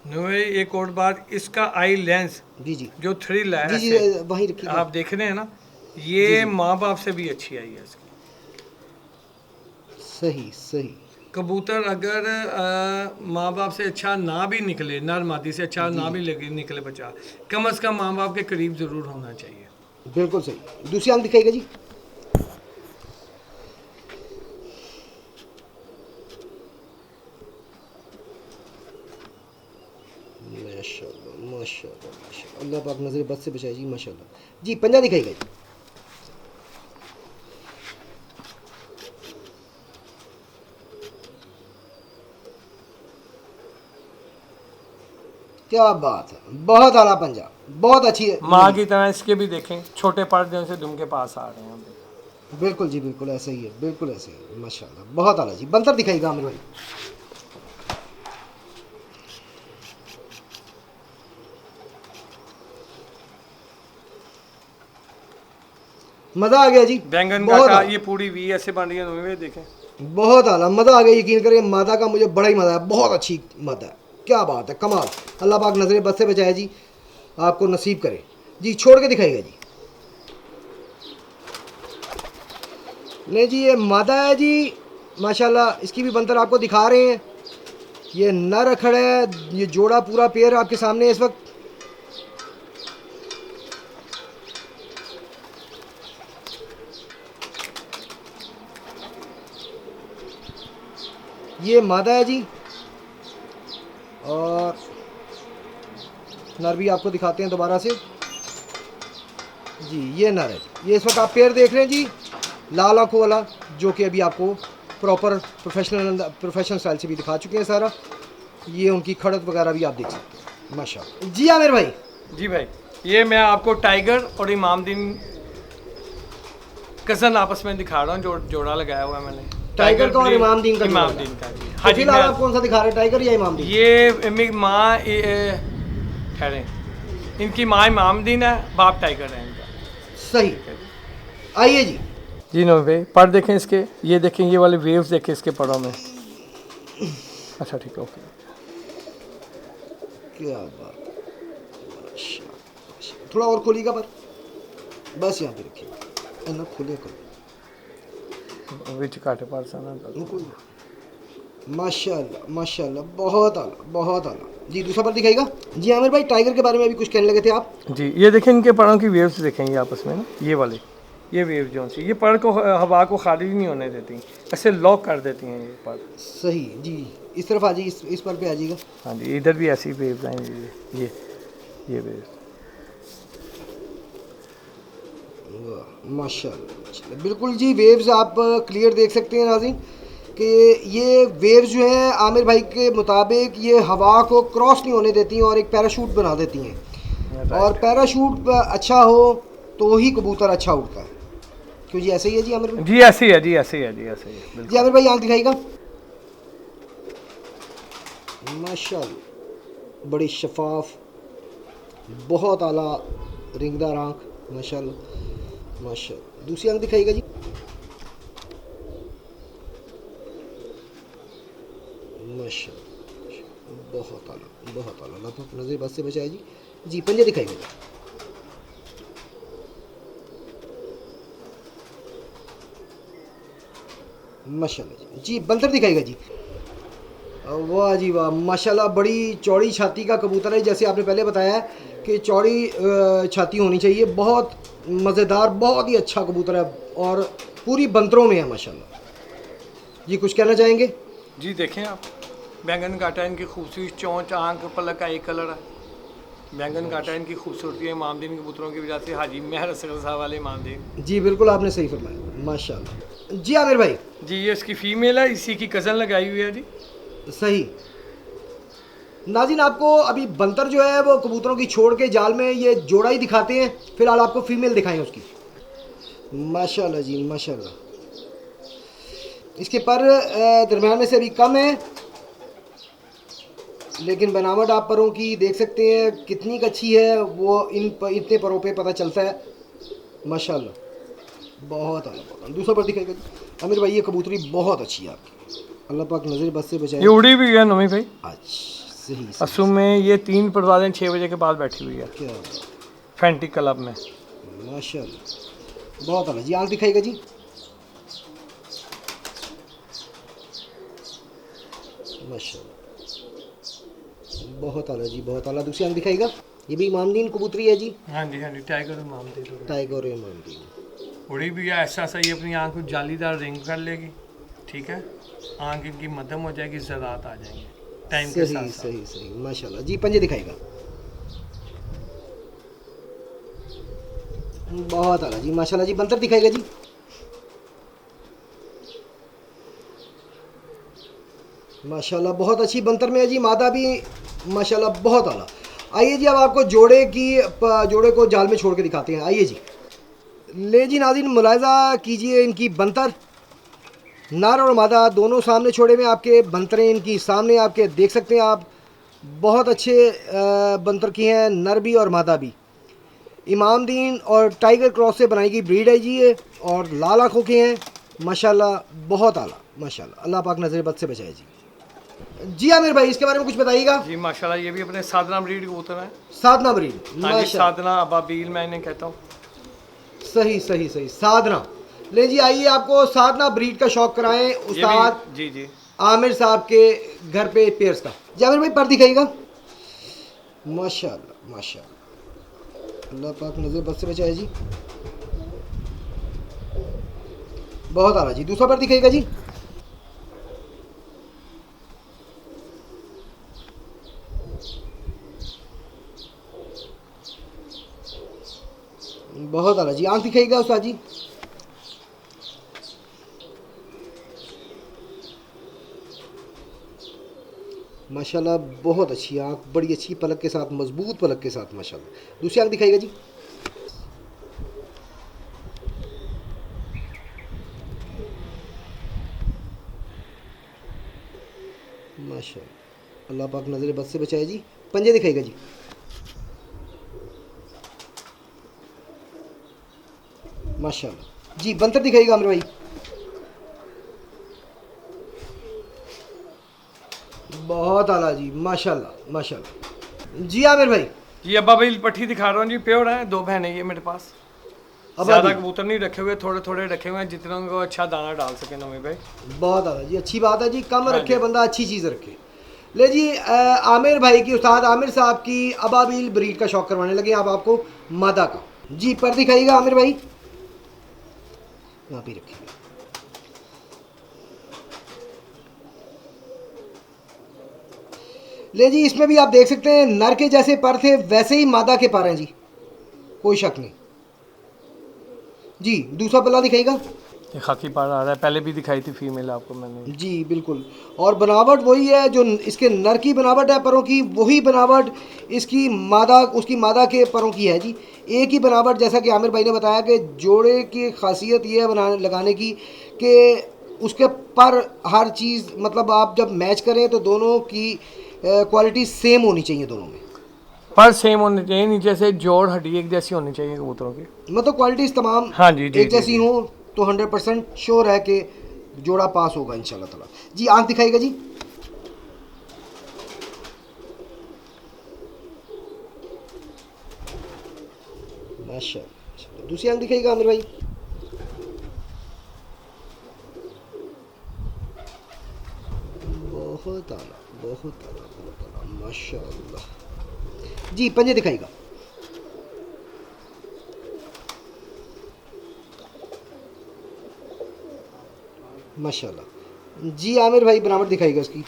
नोए, एक और बात, इसका आई लेंस जी जी जो थ्रिल है जी जी, ऐसे वहीं रखिए आप देख रहे हैं ना, ये जी, जी। माँ बाप से भी अच्छी आई है इसकी। सही सही। कबूतर अगर माँ बाप से अच्छा ना भी निकले, नर मादी से अच्छा ना भी निकले बच्चा, कम से कम माँ बाप के करीब ज़रूर होना चाहिए। बिल्कुल सही। दूसरी आंख दिखाइएगा जी। माशाल्लाह माशाल्लाह माशाल्लाह, अल्लाह पाक नज़र बद से बचाए जी। माशाल्लाह जी। पंजा दिखाइएगा जी। क्या बात है, बहुत आला पंजा, बहुत अच्छी है। माँ की तरह इसके भी देखें, छोटे पर्दे से दुम के पास आ रहे हैं। बिल्कुल जी, बिल्कुल ऐसा ही है, बिल्कुल ऐसे ही है। माशाल्लाह, बहुत आला जी। बंतर दिखाइएगा आमिर भाई। मज़ा आ गया जी। बैंगन बहुत का आला। ये पूरी वी ऐसे बन रही है, तुम्हें देखें। बहुत आला, मज़ा आ गया। यकीन करें, मादा का मुझे बड़ा ही मज़ा है। बहुत अच्छी मादा है, क्या बात है, कमाल। अल्लाह पाक नज़र बद से बचाए जी, आपको नसीब करे जी। छोड़ के दिखाइएगा जी। नहीं जी, ये मादा है जी। माशाल्लाह, इसकी भी बंतर आपको दिखा रहे हैं। ये नर खड़ा है, ये जोड़ा पूरा पेयर आपके सामने है इस वक्त। ये मादा है जी, और नर भी आपको दिखाते हैं दोबारा से जी। ये नर है, ये इस वक्त आप पेयर देख रहे हैं जी, लाल आंखों वाला, जो कि अभी आपको प्रॉपर प्रोफेशनल स्टाइल से भी दिखा चुके हैं सारा। ये उनकी खड़क वगैरह भी आप देख सकते हैं। माशाल्लाह जी। आमिर भाई। जी भाई, ये मैं आपको टाइगर और इमामदीन कज़न आपस में दिखा रहा हूँ, जो जोड़ा लगाया हुआ है मैंने। टाइगर का और इमामदीन का। इमामदीन का। हाँ, फिलहाल आप कौन सा दिखा रहे हैं, टाइगर या इमामदीन? ये माँ ठहरें। इनकी माँ इमामदीन है, बाप टाइगर है इनका। सही, आइए जी। जी नो भाई, पर देखें इसके, ये देखें ये वाले वेव्स देखें इसके परों में। अच्छा ठीक है, ओके। क्या बात, माशाल्लाह। थोड़ा और खोलिएगा पर, बस यहाँ पे रखिए, ना खोलिए करो। विच काटे पारसाना माशाल्लाह माशाल्लाह, बहुत आला बहुत आला जी। दूसरा पर दिखाएगा जी। आमिर भाई टाइगर के बारे में अभी कुछ कहने लगे थे आप। जी, ये देखें इनके परों की वेव्स देखें ये आपस में ना, ये वाले, ये वेव जो सी ये पर को हवा को खारिज नहीं होने देती, ऐसे लॉक कर देती हैं ये पर। सही जी, इस तरफ आ जाइए, इस पर पे आ जाइएगा। हाँ जी, इधर भी ऐसी वेव्स हैं ये वेव्स। माशाल्लाह, बिल्कुल जी। वेव्स आप क्लियर देख सकते हैं नाज़रीन कि ये वेव्स जो हैं आमिर भाई के मुताबिक ये हवा को क्रॉस नहीं होने देती हैं और एक पैराशूट बना देती हैं। और पैराशूट अच्छा हो तो ही कबूतर अच्छा उड़ता है। क्यों जी, ऐसे ही है जी आमिर भाई? जी ऐसे ही है जी, ऐसे ही है जी, ऐसे ही है जी। आमिर भाई आँख दिखाएगा। माशाल्लाह, बड़ी शफाफ, बहुत आला रिंगदार आँख, माशाल्लाह माशाल्लाह। दूसरी आँख दिखाएगा जी। माशाल्लाह, बहुत आला बहुत आला। अल्लाह पाक नज़र बस से बचाए जी। जी, पंजे दिखाएगा जी। माशाल्लाह जी। जी, बंदर दिखाएगा जी। वाह जी वाह, माशाल्लाह, बड़ी चौड़ी छाती का कबूतर है। जैसे आपने पहले बताया है कि चौड़ी छाती होनी चाहिए। बहुत मज़ेदार, बहुत ही अच्छा कबूतर है और पूरी बंदरों में है माशाल्लाह जी। कुछ कहना चाहेंगे जी? देखें आप, बैंगन काटा इनकी खूबसूरत चोंच, आँख, पलक का एक कलर है। बैंगन काटा इनकी खूबसूरती है इमामदीन कबूतरों की वजह से, हाजी मेहर असगर साहब वाले इमामदीन। जी, बिल्कुल आपने सही फरमाया माशाल्लाह जी। आमिर भाई जी, ये इसकी फ़ीमेल है, इसी की कज़न लगाई हुई है जी। सही। नाज़रीन, आपको अभी बंतर जो है वो कबूतरों की छोड़ के जाल में ये जोड़ा ही दिखाते हैं। फिलहाल आपको फीमेल दिखाएं उसकी। माशाल्लाह जी माशाल्लाह। इसके पर दरमियान में से अभी कम है, लेकिन बनावट आप परों की देख सकते हैं कितनी अच्छी है, वो इतने परों पे पता चलता है माशाल्लाह। बहुत आला। दूसरा पर दिखाएगा आमिर भाई, ये कबूतरी बहुत अच्छी है आपकी, अल्लाह पाक नज़र बस से बचाए। ये उड़ी भी है नमी भाई। अच्छा, सही असुम में ये 3 परवाज़ें 6 बजे के बाद बैठी हुई है क्या फैंटी क्लब में। माशाल्लाह, बहुत आला जी। आँख दिखाएगा जी। माशाल्लाह, बहुत आला जी बहुत आला। दूसरी आँख दिखाएगा। ये भी इमामदीन कबूतरी है जी। हाँ जी, हाँ जी, टाइगर इमामदीन। टाइगर इमामदीन उड़ी भी है, ऐसा सा ये अपनी आँख को जालीदार रिंग कर लेगी, ठीक है, आँख इनकी मध्यम हो जाएगी, ज़रात आ जाएंगे टाइम के सही साथ साथ। सही सही माशाल्लाह जी। पंजे दिखाएगा। बहुत आला जी माशाल्लाह जी। बंतर दिखाएगा जी। माशाल्लाह, बहुत अच्छी बंतर में है जी। मादा भी माशाल्लाह बहुत आला। आइए जी, अब आपको जोड़े को जाल में छोड़ के दिखाते हैं। आइए जी। ले जी नाज़रीन, मुलाहिज़ा कीजिए इनकी बंतर। नर और मादा दोनों सामने छोड़े में आपके बंतरें इनकी सामने आपके देख सकते हैं आप। बहुत अच्छे बंतर की हैं, नर भी और मादा भी। इमामदीन और टाइगर क्रॉस से बनाई गई ब्रीड है जी ये, और लाल आँखों के हैं माशाल्लाह, बहुत आला माशाल्लाह। अल्लाह पाक नज़र बद से बचाए जी। जी आमिर भाई, इसके बारे में कुछ बताइएगा। जी माशाल्लाह, ये भी अपने साधना ब्रीड कबूतर है। साधना ब्रीड, हाँ जी, साधना अबाबील मैं इन्हें कहता हूँ। सही सही सही, साधना। ले जी, आइए आपको साधना ब्रीड का शौक कराएं उस्ताद जी जी आमिर साहब के घर पे पेयर्स का। जी आमिर भाई, पर दिखाइएगा। माशाल्लाह माशाल्लाह, अल्लाह पाक नज़र बद से बचाए जी। बहुत आला जी। दूसरा पर दिखाइएगा जी। बहुत आला जी। आँख दिखाइएगा उस्ताद जी। माशाल्लाह, बहुत अच्छी आँख, बड़ी अच्छी पलक के साथ, मजबूत पलक के साथ माशाल्लाह। दूसरी आँख दिखाइएगा जी। माशाल्लाह, अल्लाह पाक नज़र बद से बचाए जी। पंजे दिखाइएगा जी। माशाल्लाह जी। बंतर दिखाइएगा आमिर भाई। बहुत आला जी, माशाल्लाह माशाल्लाह जी। आमिर भाई ये अब्बा भाई पट्टी दिखा रहा हूँ जी, प्योर है, 2 बहनें ये मेरे पास। ज़्यादा कबूतर नहीं रखे हुए, थोड़े थोड़े रखे हुए हैं, जितना उनको अच्छा दाना डाल सके नवी भाई। बहुत आला जी, अच्छी बात है जी। कम हाँ रखे जी। बंदा, अच्छी चीज़ रखे। ले जी आमिर भाई की, उस्ताद आमिर साहब की अबाबिल ब्रीड का शौक करवाने लगे आप आपको मादा का जी। पर दिखाइएगा आमिर भाई, यहाँ पे रखिएगा। ले जी, इसमें भी आप देख सकते हैं नर के जैसे पर थे वैसे ही मादा के पर हैं जी, कोई शक नहीं जी। दूसरा पल्ला दिखाइएगा ये खाकी पार आ रहा है, पहले भी दिखाई थी फीमेल आपको मैंने जी, बिल्कुल। और बनावट वही है जो इसके नर की बनावट है परों की, वही बनावट इसकी मादा, उसकी मादा के परों की है जी। एक ही बनावट, जैसा कि आमिर भाई ने बताया कि जोड़े की खासियत ये है बनाने लगाने की कि उसके पर हर चीज़, मतलब आप जब मैच करें तो दोनों की क्वालिटी सेम होनी चाहिए दोनों में। पर सेम होने चाहिए, नीचे से जोड़ हड्डी एक जैसी होनी चाहिए कबूतरों की। मतलब क्वालिटीज़ तमाम हाँ जी, जी, एक जी, जैसी जी। हो तो 100% श्योर है कि जोड़ा पास होगा इंशाल्लाह ताला जी। आंख दिखाएगा जी। माशाल्लाह। दूसरी आंख दिखाएगा आमिर भाई। बहुत आला, बहुत आला, बहुत आला, माशाल्लाह जी। पंजे दिखाएगा। माशाल्लाह जी। आमिर भाई बनावट दिखाएगा उसकी।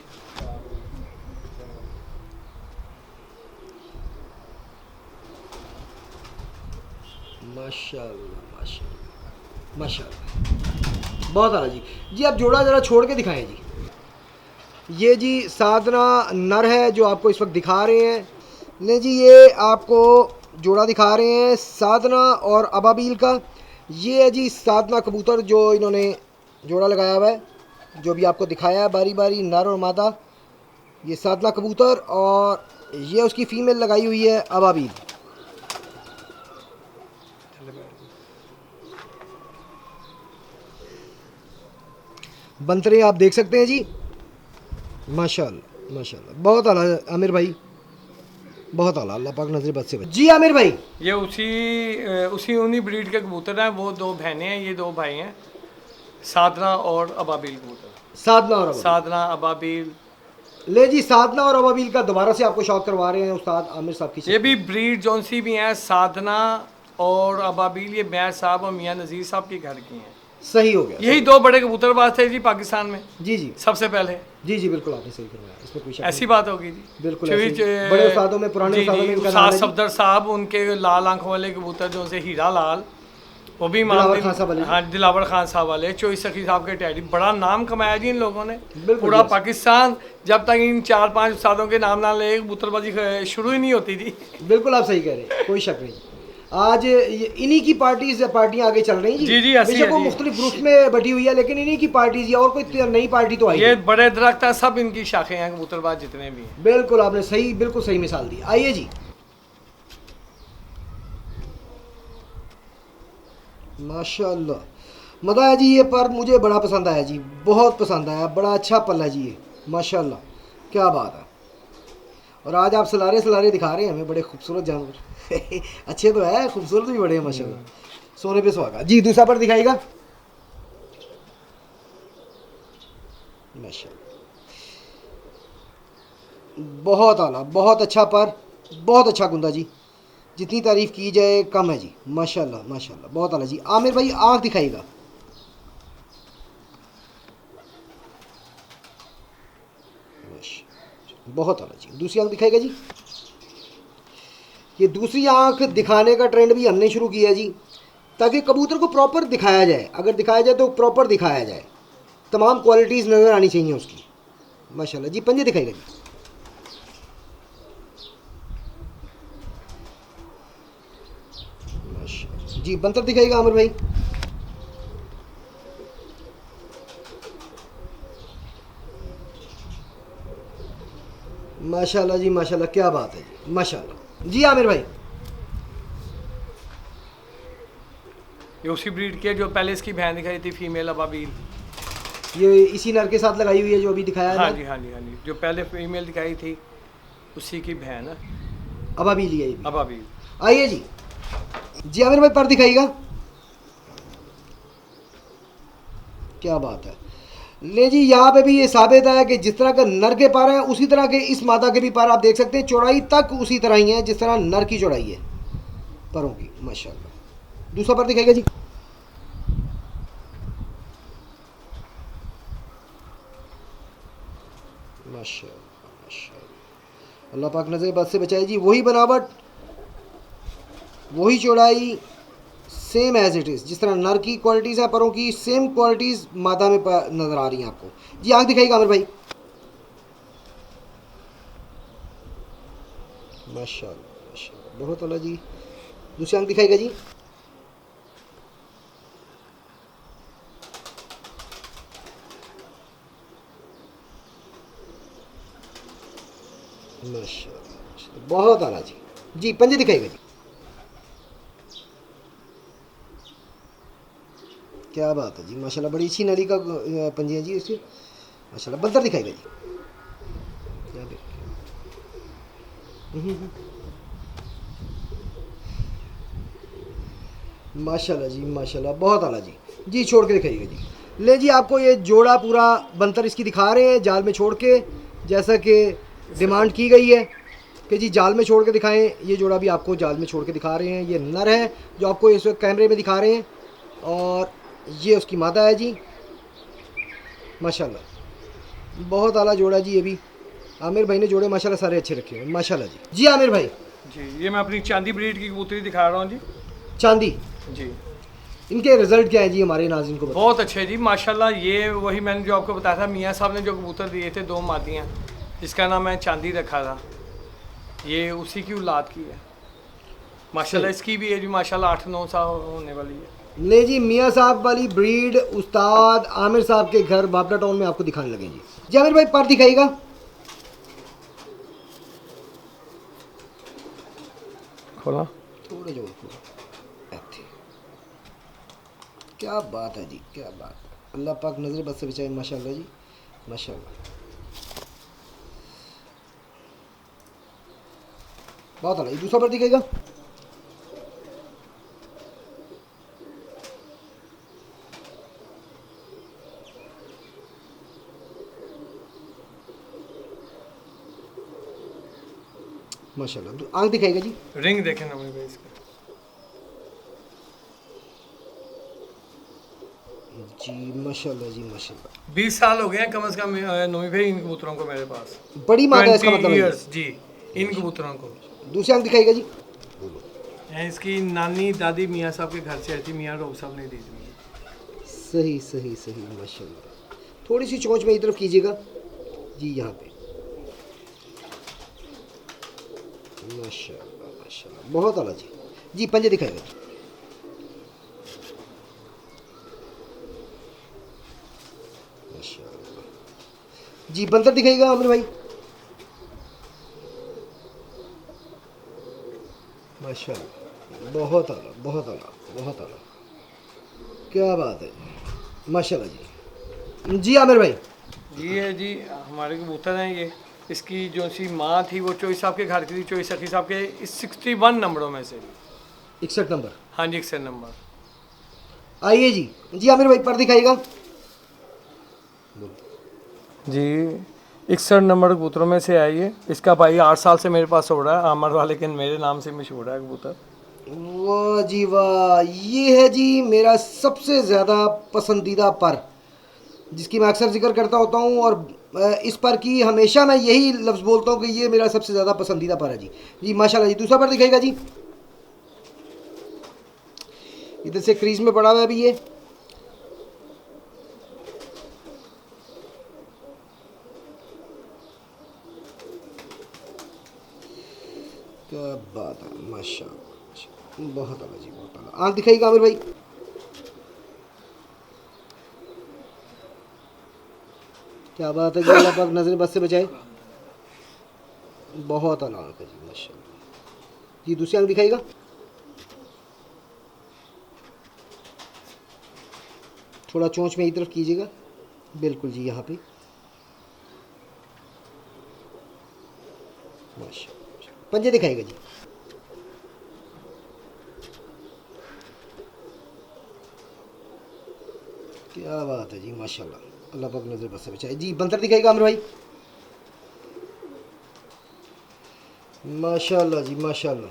माशाल्लाह माशाल्लाह माशाल्लाह, बहुत आला जी। जी आप जोड़ा ज़रा छोड़ के दिखाएं जी। ये जी साधना नर है जो आपको इस वक्त दिखा रहे हैं। नहीं जी, ये आपको जोड़ा दिखा रहे हैं साधना और अबाबील का। ये है जी साधना कबूतर जो इन्होंने जोड़ा लगाया हुआ है, जो भी आपको दिखाया है बारी बारी, नर और मादा। ये साधना कबूतर और ये उसकी फ़ीमेल लगाई हुई है अबाबील। बंतरे आप देख सकते हैं जी, माशाल्लाह माशाल्लाह, बहुत आला आमिर भाई, बहुत आला। अल्लाह पाक नजर बद से बचे जी। आमिर भाई ये उसी उन्हीं ब्रीड के कबूतर हैं, वो 2 बहनें हैं, ये 2 भाई हैं, साधना और अबाबिल कबूतर। साधना और अबाबील। साधना अबाबिल, ले जी, साधना और अबाबील का दोबारा से आपको शौक करवा रहे हैं उस्ताद आमिर साहब की। ये भी ब्रीड जौन सी भी हैं, साधना और अबाबिल, ये मैर साहब और मियाँ नज़ीर साहब के घर की हैं। सही हो गया। यही 2 बड़े कबूतरबाज थे जी पाकिस्तान में जी जी सबसे पहले। जी जी, बिल्कुल आपने सही करवाया, इसमें कोई शक ऐसी बात होगी जी, बिल्कुल क्योंकि ऐसी। बड़े उस्तादों में, पुराने जी, उस्तादों जी, में इनका उस्ताद नाम है जी। सफदर साहब, उनके लाल आंखों वाले कबूतर जो से हीरा लाल, वो भी दिलावर खान साहब वाले। हाँ, दिलावर खान साहब वाले, चोई सखी साहब के टैडी, बड़ा नाम कमाया जी इन लोगों ने। बिल्कुल पूरा जी। पाकिस्तान, जब तक इन 4-5 उस्तादों के नाम ना ले कबूतरबाजी शुरू ही नहीं होती थी। बिल्कुल आप सही कह रहे हैं, कोई शक नहीं। आज इन्हीं की पार्टियां आगे चल रही हैं जी, जी, ऐसी बेशक है वो जी। मुख्तलिफ ग्रुप्स में बटी हुई है, लेकिन इन्हीं की पार्टीज या और कोई नई पार्टी तो आई ये है। बड़े दरख्त हैं, सब इनकी शाखें हैं कबूतरबाज जितने भी हैं। बिल्कुल आपने सही, बिल्कुल सही मिसाल दी। आइए जी, माशाल्लाह मज़ा है जी। ये पर मुझे बड़ा पसंद आया जी, बहुत पसंद आया, बड़ा अच्छा पल है जी ये, माशाल्लाह क्या बात है। और आज आप सलारे सलारे दिखा रहे हैं हमें, बड़े खूबसूरत जानवर अच्छे तो है, खूबसूरत भी बड़े हैं माशाल्लाह, सोने पे सुहागा जी। दूसरा पर दिखाएगा माशाल्लाह, बहुत आला, बहुत अच्छा पर, बहुत अच्छा गुंदा जी, जितनी तारीफ़ की जाए कम है जी, माशाल्लाह माशाल्लाह, बहुत आला जी। आमिर भाई आँख दिखाइएगा। बहुत आला जी। दूसरी आँख दिखाएगा जी। ये दूसरी आँख दिखाने का ट्रेंड भी हमने शुरू किया जी, ताकि कबूतर को प्रॉपर दिखाया जाए, अगर दिखाया जाए तो प्रॉपर दिखाया जाए, तमाम क्वालिटीज़ नज़र आनी चाहिए उसकी, माशाल्लाह जी। पंजे दिखाएगा जी। माशाल्लाह जी। बंतर दिखाएगा आमिर भाई। माशाल्लाह जी माशाल्लाह, क्या बात है जी, माशाल्लाह जी। आमिर भाई ये उसी ब्रीड की है जो पहले इसकी बहन दिखाई थी, फीमेल अबाबील। ये इसी नर के साथ लगाई हुई है जो अभी दिखाया है हाँ ना? जी हाँ जी हाँ जी, जो पहले फीमेल दिखाई थी उसी की बहन है अबाबील ही है ये भी। अबाबील। आइए जी। जी आमिर भाई पर दिखाइएगा। क्या बात है। ले जी, यहाँ पे भी ये साबित है कि जिस तरह का नर के पर हैं उसी तरह के इस मादा के भी पर आप देख सकते हैं, चौड़ाई तक उसी तरह ही है जिस तरह नर की चौड़ाई है परों की, माशाल्लाह। दूसरा पर दिखाइएगा जी। माशाल्लाह माशाल्लाह, अल्लाह पाक नजर बद से बचाए जी। वही बनावट, वही चौड़ाई, सेम एज इट इज़। जिस तरह नर की क्वालिटीज़ हैं परों की, सेम क्वालिटीज़ मादा में नज़र आ रही हैं आपको जी। आँख दिखाइएगा आमिर भाई। माशाल्लाह माशाल्लाह, बहुत अला जी। दूसरी आँख दिखाइएगा जी। माशाल्लाह माशाल्लाह, बहुत आला जी। जी पंजे दिखाइएगा जी। क्या बात है जी, माशाल्लाह बड़ी अच्छी नली का पंजे हैं जी इसके, माशाल्लाह। बंदर दिखाइएगा जी। क्या देख- माशाल्लाह जी माशाल्लाह, बहुत आला जी। जी छोड़ के दिखाइएगा जी। ले जी, आपको ये जोड़ा पूरा बंतर इसकी दिखा रहे हैं जाल में छोड़ के, जैसा कि डिमांड की गई है कि जी जाल में छोड़ के दिखाएं। ये जोड़ा भी आपको जाल में छोड़ के दिखा रहे हैं। ये नर है जो आपको इस वक्त कैमरे में दिखा रहे हैं, और ये उसकी मादा है जी। माशाल्लाह बहुत आला जोड़ा जी। ये भी आमिर भाई ने जोड़े माशाल्लाह सारे अच्छे रखे हैं, माशाल्लाह जी। जी आमिर भाई। जी ये मैं अपनी चांदी ब्रीड की कबूतरी दिखा रहा हूँ जी। चांदी, जी इनके रिजल्ट क्या है जी हमारे नाज़रीन को बताएं। बहुत अच्छे जी माशाल्लाह। ये वही मैंने जो आपको बताया था, मियाँ साहब ने जो कबूतर दिए थे, 2 मादियाँ, जिसका नाम मैं चांदी रखा था, ये उसी की औलाद की है माशाल्लाह। सही। इसकी भी एज माशाल्लाह 8-9 साल होने वाली है। ले जी, मियाँ साहब वाली ब्रीड उस्ताद आमिर साहब के घर बाबरा टाउन में आपको दिखाने लगे जी। जी आमिर भाई पर दिखाइएगा। खोला थोड़े जोड़ को ऐथे। क्या बात है जी, क्या बात है। अल्लाह पाक नजर बद से बचाए, माशाल्लाह जी माशाल्लाह। बहुत अला। दूसरा पर दिखाइएगा। माशाल्लाह आंख दिखाइएगा जी। रिंग देखें ना भाई इसका। जी माशाल्लाह जी माशाल्लाह। 20 साल हो गए हैं कम से कम नोमी भाई इन कबूतरों को मेरे पास। बड़ी मादा है इसका 20 मतलब है ये। ईयर्स जी इन कबूतरों को। दूसरी आंख दिखाइएगा जी। ये इसकी नानी दादी मियाँ साहब के घर से आई थी, मियाँ रोग साहब ने दी थी। सही सही सही, माशाल्लाह। थोड़ी सी चोंच में इस तरफ कीजिएगा जी, यहाँ पे। माशाल्लाह माशाल्लाह, बहुत आला जी। जी पंजे दिखाइएगा। माशाल्लाह जी। बंदर दिखाइएगा आमिर भाई। माशाल्लाह बहुत आला बहुत आला बहुत आला। क्या बात है माशाल्लाह जी। जी आमिर भाई। ये जी हमारे कबूतर हैं ये। इसकी जो सी माँ थी वो चोई साहब के घर की थी, चोई सखी साहब के, इस 61 नंबरों में से। 61 नंबर। हाँ जी 61 नंबर। आइए जी। जी आमिर भाई पर दिखाइएगा। जी 61 नंबर कबूतरों में से आई है। इसका भाई 8 साल से मेरे पास हो रहा है, आमर वाले, लेकिन मेरे नाम से मशहूर है कबूतर। वाह जी वाह, ये है जी मेरा सबसे ज़्यादा पसंदीदा पर, जिसकी मैं अक्सर जिक्र करता होता हूँ, और इस पर की हमेशा मैं यही लफ्ज़ बोलता हूँ कि ये मेरा सबसे ज़्यादा पसंदीदा पर है जी। जी माशाल्लाह जी। दूसरा पर दिखाएगा जी। इधर से क्रीज में पड़ा हुआ है अभी ये। क्या बात है माशाल्लाह, बहुत आला जी बहुत आला। आँख दिखाइएगा आमिर भाई। क्या बात है जी, अल्लाह पाक नजर बद से बचाए। बहुत आला आँख है जी माशाल्लाह जी। दूसरी आँख दिखाइएगा। थोड़ा चोंच में एक तरफ कीजिएगा, बिल्कुल जी, यहाँ पे माशाल्लाह। पंजे दिखाएगा जी। क्या बात है जी, माशाल्लाह, अल्लाह पाक नजर बस से बचाए जी। बंतर दिखाएगा आमिर भाई। माशाल्लाह जी, माशाल्लाह,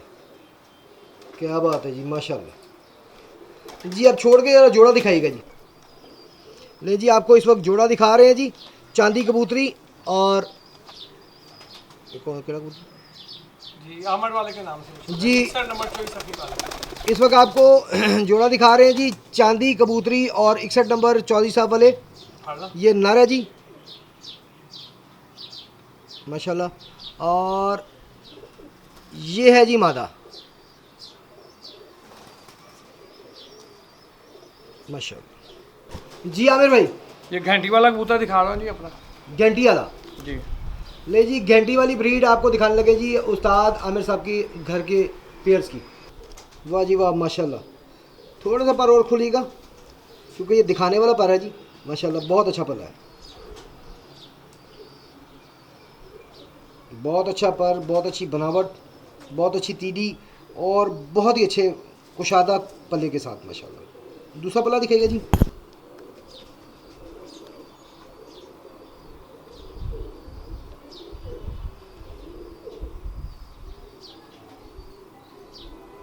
क्या बात है जी, माशाल्लाह जी। अब छोड़ के जरा जोड़ा दिखाइएगा जी। ले जी, आपको इस वक्त जोड़ा दिखा रहे हैं जी, चांदी कबूतरी और एक और क्या कबूतरी जी आमर वाले के नाम से जी। सर नंबर 24 सफी वाले। इस वक्त आपको जोड़ा दिखा रहे हैं जी, चांदी कबूतरी और 61 नंबर चौधरी साहब वाले। ये नर है जी, माशाल्लाह, और ये है जी मादा, माशाल्लाह जी। आमिर भाई, ये घंटी वाला कबूतर दिखा रहा हूँ जी अपना। घंटी वाला जी ले जी, घंटी वाली ब्रीड आपको दिखाने लगे जी उस्ताद आमिर साहब की घर के पेयर्स की। वाह जी वाह, माशाल्लाह। थोड़ा सा पर और खुलेगा क्योंकि ये दिखाने वाला पर है जी, माशाल्लाह, बहुत अच्छा पर है, बहुत अच्छा पर, बहुत अच्छी बनावट, बहुत अच्छी तीदी और बहुत ही अच्छे कुशादा पल्ले के साथ, माशाल्लाह। दूसरा पल्ला दिखाएगा जी।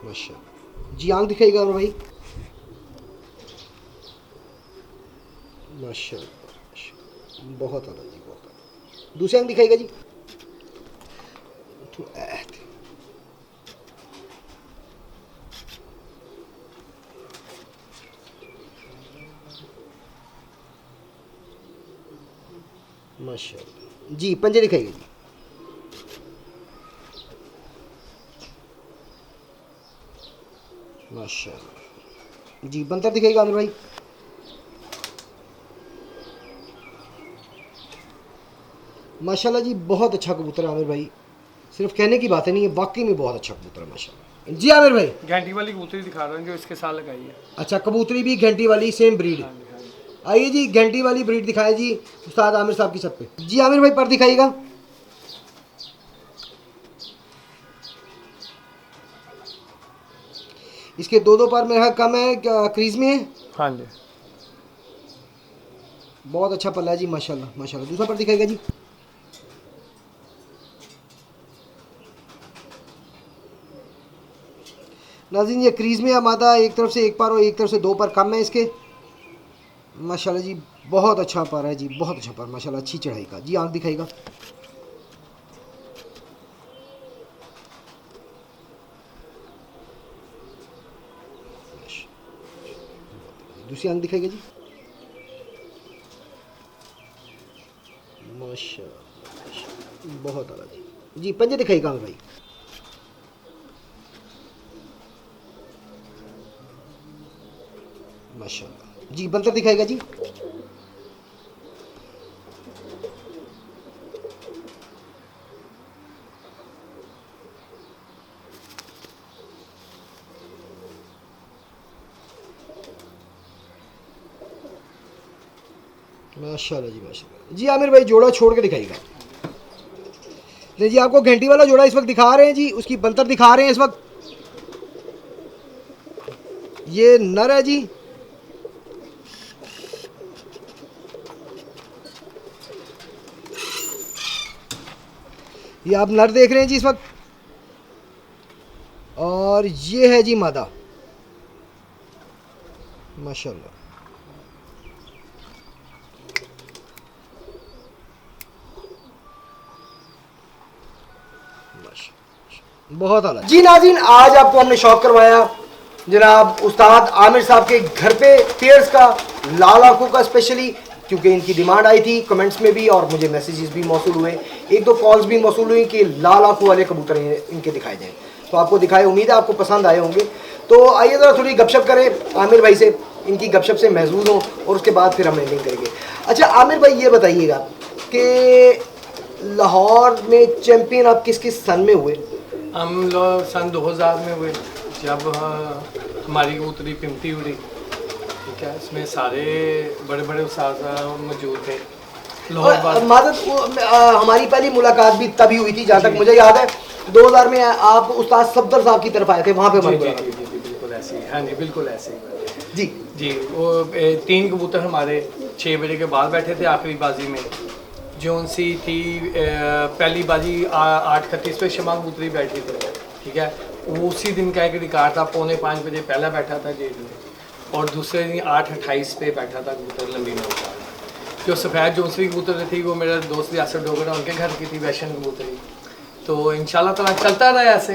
माशाल्लाह जी, आंख दिखाएगा और भाई, माशाल्लाह, माशाल्लाह, बहुत अलग जी, बहुत अलग। दूसरी आंख दिखाएगा जी। माशाल्लाह जी, पंजे दिखाइए जी। माशाल्लाह जी, बंतर दिखाइएगा आमिर भाई। माशाल्लाह जी, बहुत अच्छा कबूतर है आमिर भाई, सिर्फ कहने की बातें नहीं है, वाकई में बहुत अच्छा कबूतर है, माशाल्लाह जी। आमिर भाई, घंटी वाली कबूतरी दिखा रहा हूँ जो इसके साथ लगाई है। अच्छा, कबूतरी भी घंटी वाली सेम ब्रीड है। आइए जी, घंटी वाली ब्रीड दिखाएं जी उस्ताद आमिर साहब की छत पे जी। आमिर भाई, पर दिखाइएगा। इसके दो पर मेरा कम है, क्रीज में है। हाँ जी, बहुत अच्छा पल्ला है जी, माशाल्लाह, माशाल्लाह। दूसरा पर दिखाएगा जी। नाज़रीन, ये क्रीज में है मादा, एक तरफ से एक पर और एक तरफ से दो पर कम है इसके, माशाल्लाह जी, बहुत अच्छा पर है जी, बहुत अच्छा पर, माशाल्लाह, अच्छी चढ़ाई का जी। आंख दिखाएगा। दूसरी आंख दिखाएगा जी। माशाल्लाह, बहुत अलग जी जी। पंजे दिखाएगा भाई। माशाल्लाह जी, बंतर दिखाएगा जी। माशाल्लाह जी, माशाल्लाह जी। आमिर भाई, जोड़ा छोड़ के दिखाएगा। नहीं जी, आपको घंटी वाला जोड़ा इस वक्त दिखा रहे हैं जी, उसकी बंतर दिखा रहे हैं इस वक्त। ये नर है जी, ये आप नर देख रहे हैं जी इस वक्त, और ये है जी मादा, माशाल्लाह। बहुत आला जी। नाज़रीन, आज आपको हमने शौक करवाया जनाब उस्ताद आमिर साहब के घर पे पेयर्स का, लाल आंखों का स्पेशली, क्योंकि इनकी डिमांड आई थी कमेंट्स में भी और मुझे मैसेजेस भी मौसूल हुए, एक दो कॉल्स भी मौसूल हुई कि लाल आंखों वाले कबूतर इनके दिखाए जाएँ, तो आपको दिखाए, उम्मीद है आपको पसंद आए होंगे। तो आइए ज़रा थोड़ी गपशप करें आमिर भाई से, इनकी गपशप से महसूस हो और उसके बाद फिर हम एंडिंग करेंगे। अच्छा आमिर भाई, ये बताइएगा कि लाहौर में चैम्पियन आप किस किस सन में हुए? हम लोग सन 2000 में हुए, जब हमारी कबूतरी पिमती उड़ी, ठीक क्या इसमें सारे बड़े बड़े उस्ताद मौजूद थे। लाहौर और हमारी पहली मुलाकात भी तभी हुई थी जहाँ तक मुझे याद है, 2000 में आप उस्ताद सफदर साहब की तरफ आए थे, वहाँ पे जी हमारी जी मुलाकात जी जी बिल्कुल ऐसे ही, हाँ जी बिल्कुल ऐसे ही हुई। जी जी। वो 3 कबूतर हमारे 6 बजे के बाद बैठे थे आखिरी बाजी में, जो सी थी पहली बाजी 8:31 पे शमा कबूतरी बैठी थी, ठीक है। वो उसी दिन का एक रिकॉर्ड था, 4:45 बजे पहला बैठा था जेल में, और दूसरे दिन 8:28 पे बैठा था कबूतर लंबी नोक का। जो सफ़ेद जोंसरी कबूतर थी वो मेरा दोस्त यासर डोगरा उनके घर की थी वैशन कबूतरी। तो इंशाल्लाह ताला चलता रहा ऐसे।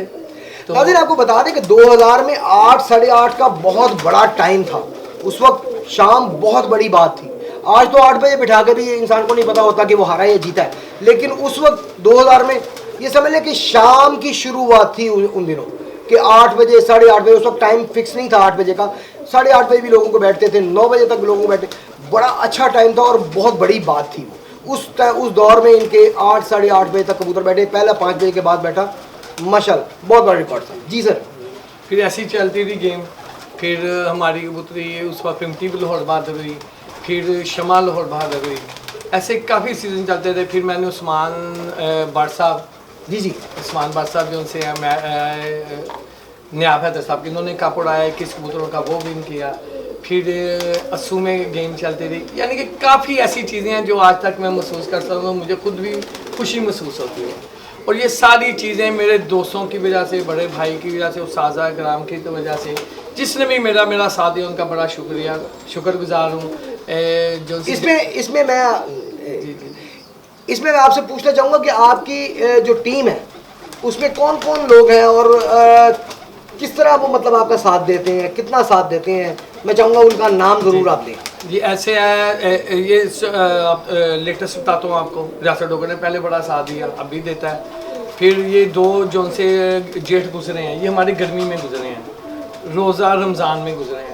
तो नाज़रीन आपको बता दें कि 2000 में 8 साढ़े 8 का बहुत बड़ा टाइम था, उस वक्त शाम बहुत बड़ी बात थी। आज तो 8 बजे बिठा के भी इंसान को नहीं पता होता कि वो हारा या जीता है, लेकिन उस वक्त 2000 में ये समझ लें कि शाम की शुरुआत थी उन दिनों कि 8 बजे 8:30 बजे, उस वक्त टाइम फिक्स नहीं था 8 बजे का, 8:30 बजे भी लोगों को बैठते थे, 9 बजे तक लोगों को बैठे, बड़ा अच्छा टाइम था और बहुत बड़ी बात थी वो। उस दौर में इनके 8 साढ़े 8 बजे तक कबूतर बैठे, पहला 5 बजे के बाद बैठा, माशाल्लाह बहुत बड़ा रिकॉर्ड था। जी सर। फिर ऐसी चलती थी गेम, फिर हमारी कबूतरी उस वक्त प्रिमटिव लाहौर बहादुर हुई, फिर शमा लाहौर बहादुर हुई, ऐसे काफ़ी सीज़न चलते थे। फिर मैंने उस्मान भट्ट साहब, जी जी, उस्मान भट्ट साहब जो उनसे नियाब हैदर साहब, इन्होंने कप उड़ाया 21 कबूतरों का, वो विन किया। फिर अस्सू में गेम चलती थी, यानी कि काफ़ी ऐसी चीज़ें हैं जो आज तक मैं महसूस करता हूँ, मुझे खुद भी खुशी महसूस होती है। और ये सारी चीज़ें मेरे दोस्तों की वजह से, बड़े भाई की वजह से, उस्ताज़ा कराम की तो वजह से, जिसने भी मेरा साथ दिया उनका बड़ा शुक्रगुजार हूँ। जो इसमें मैं जी जी इसमें मैं आपसे पूछना चाहूँगा कि आपकी जो टीम है उसमें कौन कौन लोग हैं और किस तरह वो मतलब आपका साथ देते हैं, कितना साथ देते हैं, मैं चाहूँगा उनका नाम ज़रूर आप दें। जी ऐसे है, ये लेटेस्ट बताता हूँ आपको। यासर डोगर ने पहले बड़ा साथ दिया, अब भी देता है। फिर ये 2 जो उनसे जेठ गुजरे हैं, ये हमारी गर्मी में गुजरे हैं, रोज़ा रमज़ान में गुजरे हैं।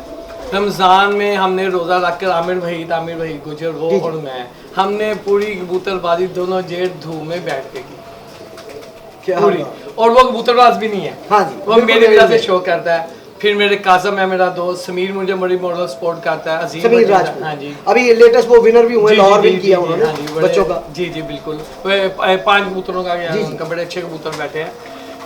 रमज़ान में हमने रोज़ा रख कर आमिर भाई गुजर वो और मैं, हमने पूरी कबूतरबाजी दोनों जेठ धूप में बैठ के की पूरी। और वो कबूतरबाज भी नहीं है, हाँ जी, वो मेरी वजह से शो करता है। फिर मेरे काजम है मेरा दोस्त, समीर मुझे बड़ी मॉडल सपोर्ट करता है, अजीम समीर राजपूत, हाँ जी, अभी लेटेस्ट वो विनर भी हुए, लाहौर विन किया उन्होंने बच्चों का। जी जी बिल्कुल, 5 कबूतरों का गया उनका, बड़े अच्छे कबूतर बैठे हैं।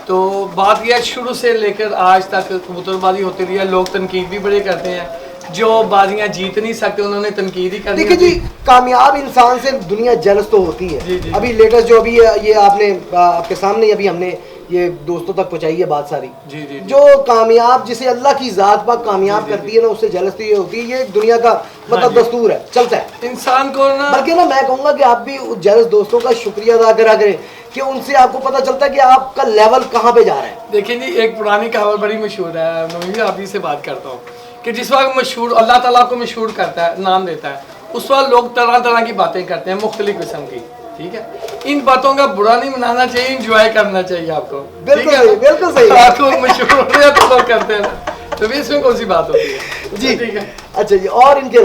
तो बात यह शुरू से लेकर आज तक कबूतरबाजी होती रही है। लोग तनकीद भी बड़े करते हैं, जो बाजियां जीत नहीं सकते उन्होंने तनकीद ही करनी। देखिए जी, कामयाब इंसान से दुनिया जेलस तो होती है। जी, जी। अभी लेटेस्ट जो अभी ये आपने आपके सामने अभी हमने ये दोस्तों तक पहुंचाई है बात सारी, जी जी जो कामयाब, जिसे अल्लाह की जात पाक कामयाब करती है ना, उससे जेलस तो ये होती है, ये दुनिया का मतलब दस्तूर है, चलता है इंसान को ना। बल्कि ना मैं कहूँगा कि आप भी उस जेलस दोस्तों का शुक्रिया अदा करा करें कि उनसे आपको पता चलता है कि आपका लेवल कहाँ पे जा रहा है। देखिए जी, एक पुरानी कहावत बड़ी मशहूर है, मैं भी आप ही से बात करता हूँ कि जिस वक्त मशहूर अल्लाह ताला को मशहूर करता है, नाम देता है, उस वक्त लोग तरह तरह की बातें करते हैं, मुख्तलिफ किस्म की, ठीक है। इन बातों का बुरा नहीं मनाना चाहिए, इंजॉय करना चाहिए आपको। बिल्कुल सही, बिल्कुल सही। आपको मशहूर हो रहे हैं तो लोग करते हैं, तो भी इसमें कौन सी बात होती है जी, ठीक है। अच्छा जी, और इनके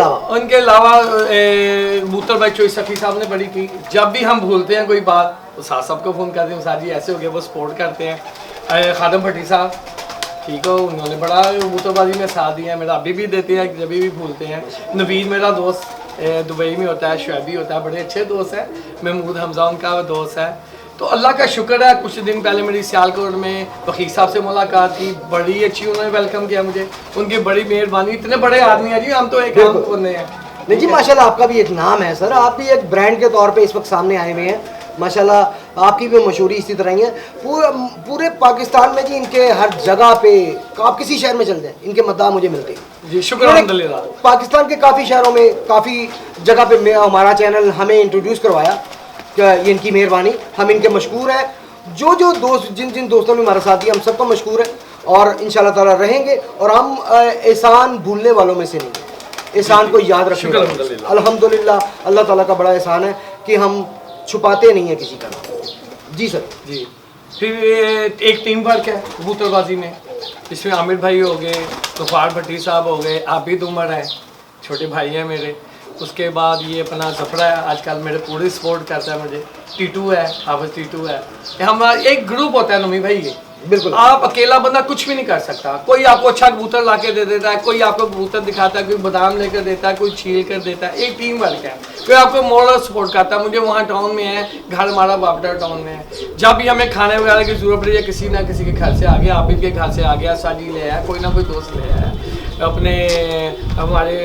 अलावा कबूतर भाई चोई सफ़ी साहब ने बड़ी की, जब भी हम भूलते हैं कोई बात तो साथ सबको फ़ोन करते हैं, साथ जी ऐसे हो गया, वो सपोर्ट करते हैं। खादम भट्टी साहब, ठीक है, उन्होंने बड़ा कबूतरबाजी में साथ दिया है मेरा, अभी भी देते हैं जब भी भूलते हैं। नवीद मेरा दोस्त दुबई में होता है, शुएबी होता है, बड़े अच्छे दोस्त हैं। महमूद हमजा उनका दोस्त है। तो अल्लाह का शुक्र है, कुछ दिन पहले मेरी सियालकोट में वकील साहब से मुलाकात की, बड़ी अच्छी उन्होंने वेलकम किया मुझे, उनकी बड़ी मेहरबानी। इतने बड़े आदमी हैं जी, हम तो एक काम करने हैं। नहीं जी, माशाल्लाह आपका भी एक नाम है सर, आप भी एक ब्रांड के तौर पे इस वक्त सामने आए हुए हैं, माशाल्लाह आपकी भी मशहूरी इसी तरह ही है पूरे पाकिस्तान में जी। इनके हर जगह पे, आप किसी शहर में चल जाएं, इनके मद्दाह मुझे मिलते हैं जी, शुक्र अल्हम्दुलिल्लाह। पाकिस्तान के काफ़ी शहरों में, काफ़ी जगह पे हमारा चैनल हमें इंट्रोड्यूस करवाया, ये इनकी मेहरबानी, हम इनके मशहूर हैं। जो दोस्त, जिन दोस्तों ने हमारा साथ दिया, हम सबको मशहूर है और इंशाल्लाह ताला रहेंगे। और हम एहसान भूलने वालों में से नहीं, एहसान को याद रखेंगे। अल्हम्दुलिल्लाह, अल्लाह ताला का बड़ा एहसान है कि हम छुपाते नहीं है किसी का नाम। जी सर। जी, फिर एक टीम वर्क है कबूतरबाजी में, इसमें आमिर भाई हो गए, गफार भट्टी साहब हो गए, आबिद उमर हैं, छोटे भाई हैं मेरे। उसके बाद ये अपना जफरा है, आजकल मेरे पूरे सपोर्ट करता है मुझे। टीटू है, हाफिज टीटू है। हमारा एक ग्रुप होता है नमी भाई, बिल्कुल। आप अकेला बंदा कुछ भी नहीं कर सकता। कोई आपको अच्छा कबूतर ला के दे देता है, कोई आपको कबूतर दिखाता है, कोई बादाम लेकर देता है, कोई छील कर देता है, एक टीम वर्क है। कोई आपको मॉरल सपोर्ट करता है। मुझे वहाँ टाउन में है, घर हमारा बापटा टाउन में है, जब भी हमें खाने वगैरह की जरूरत पड़ी है, किसी ना किसी के घर से आ गया, आप के घर से आ गया, साजी ले आया, कोई ना कोई दोस्त ले आया, अपने हमारे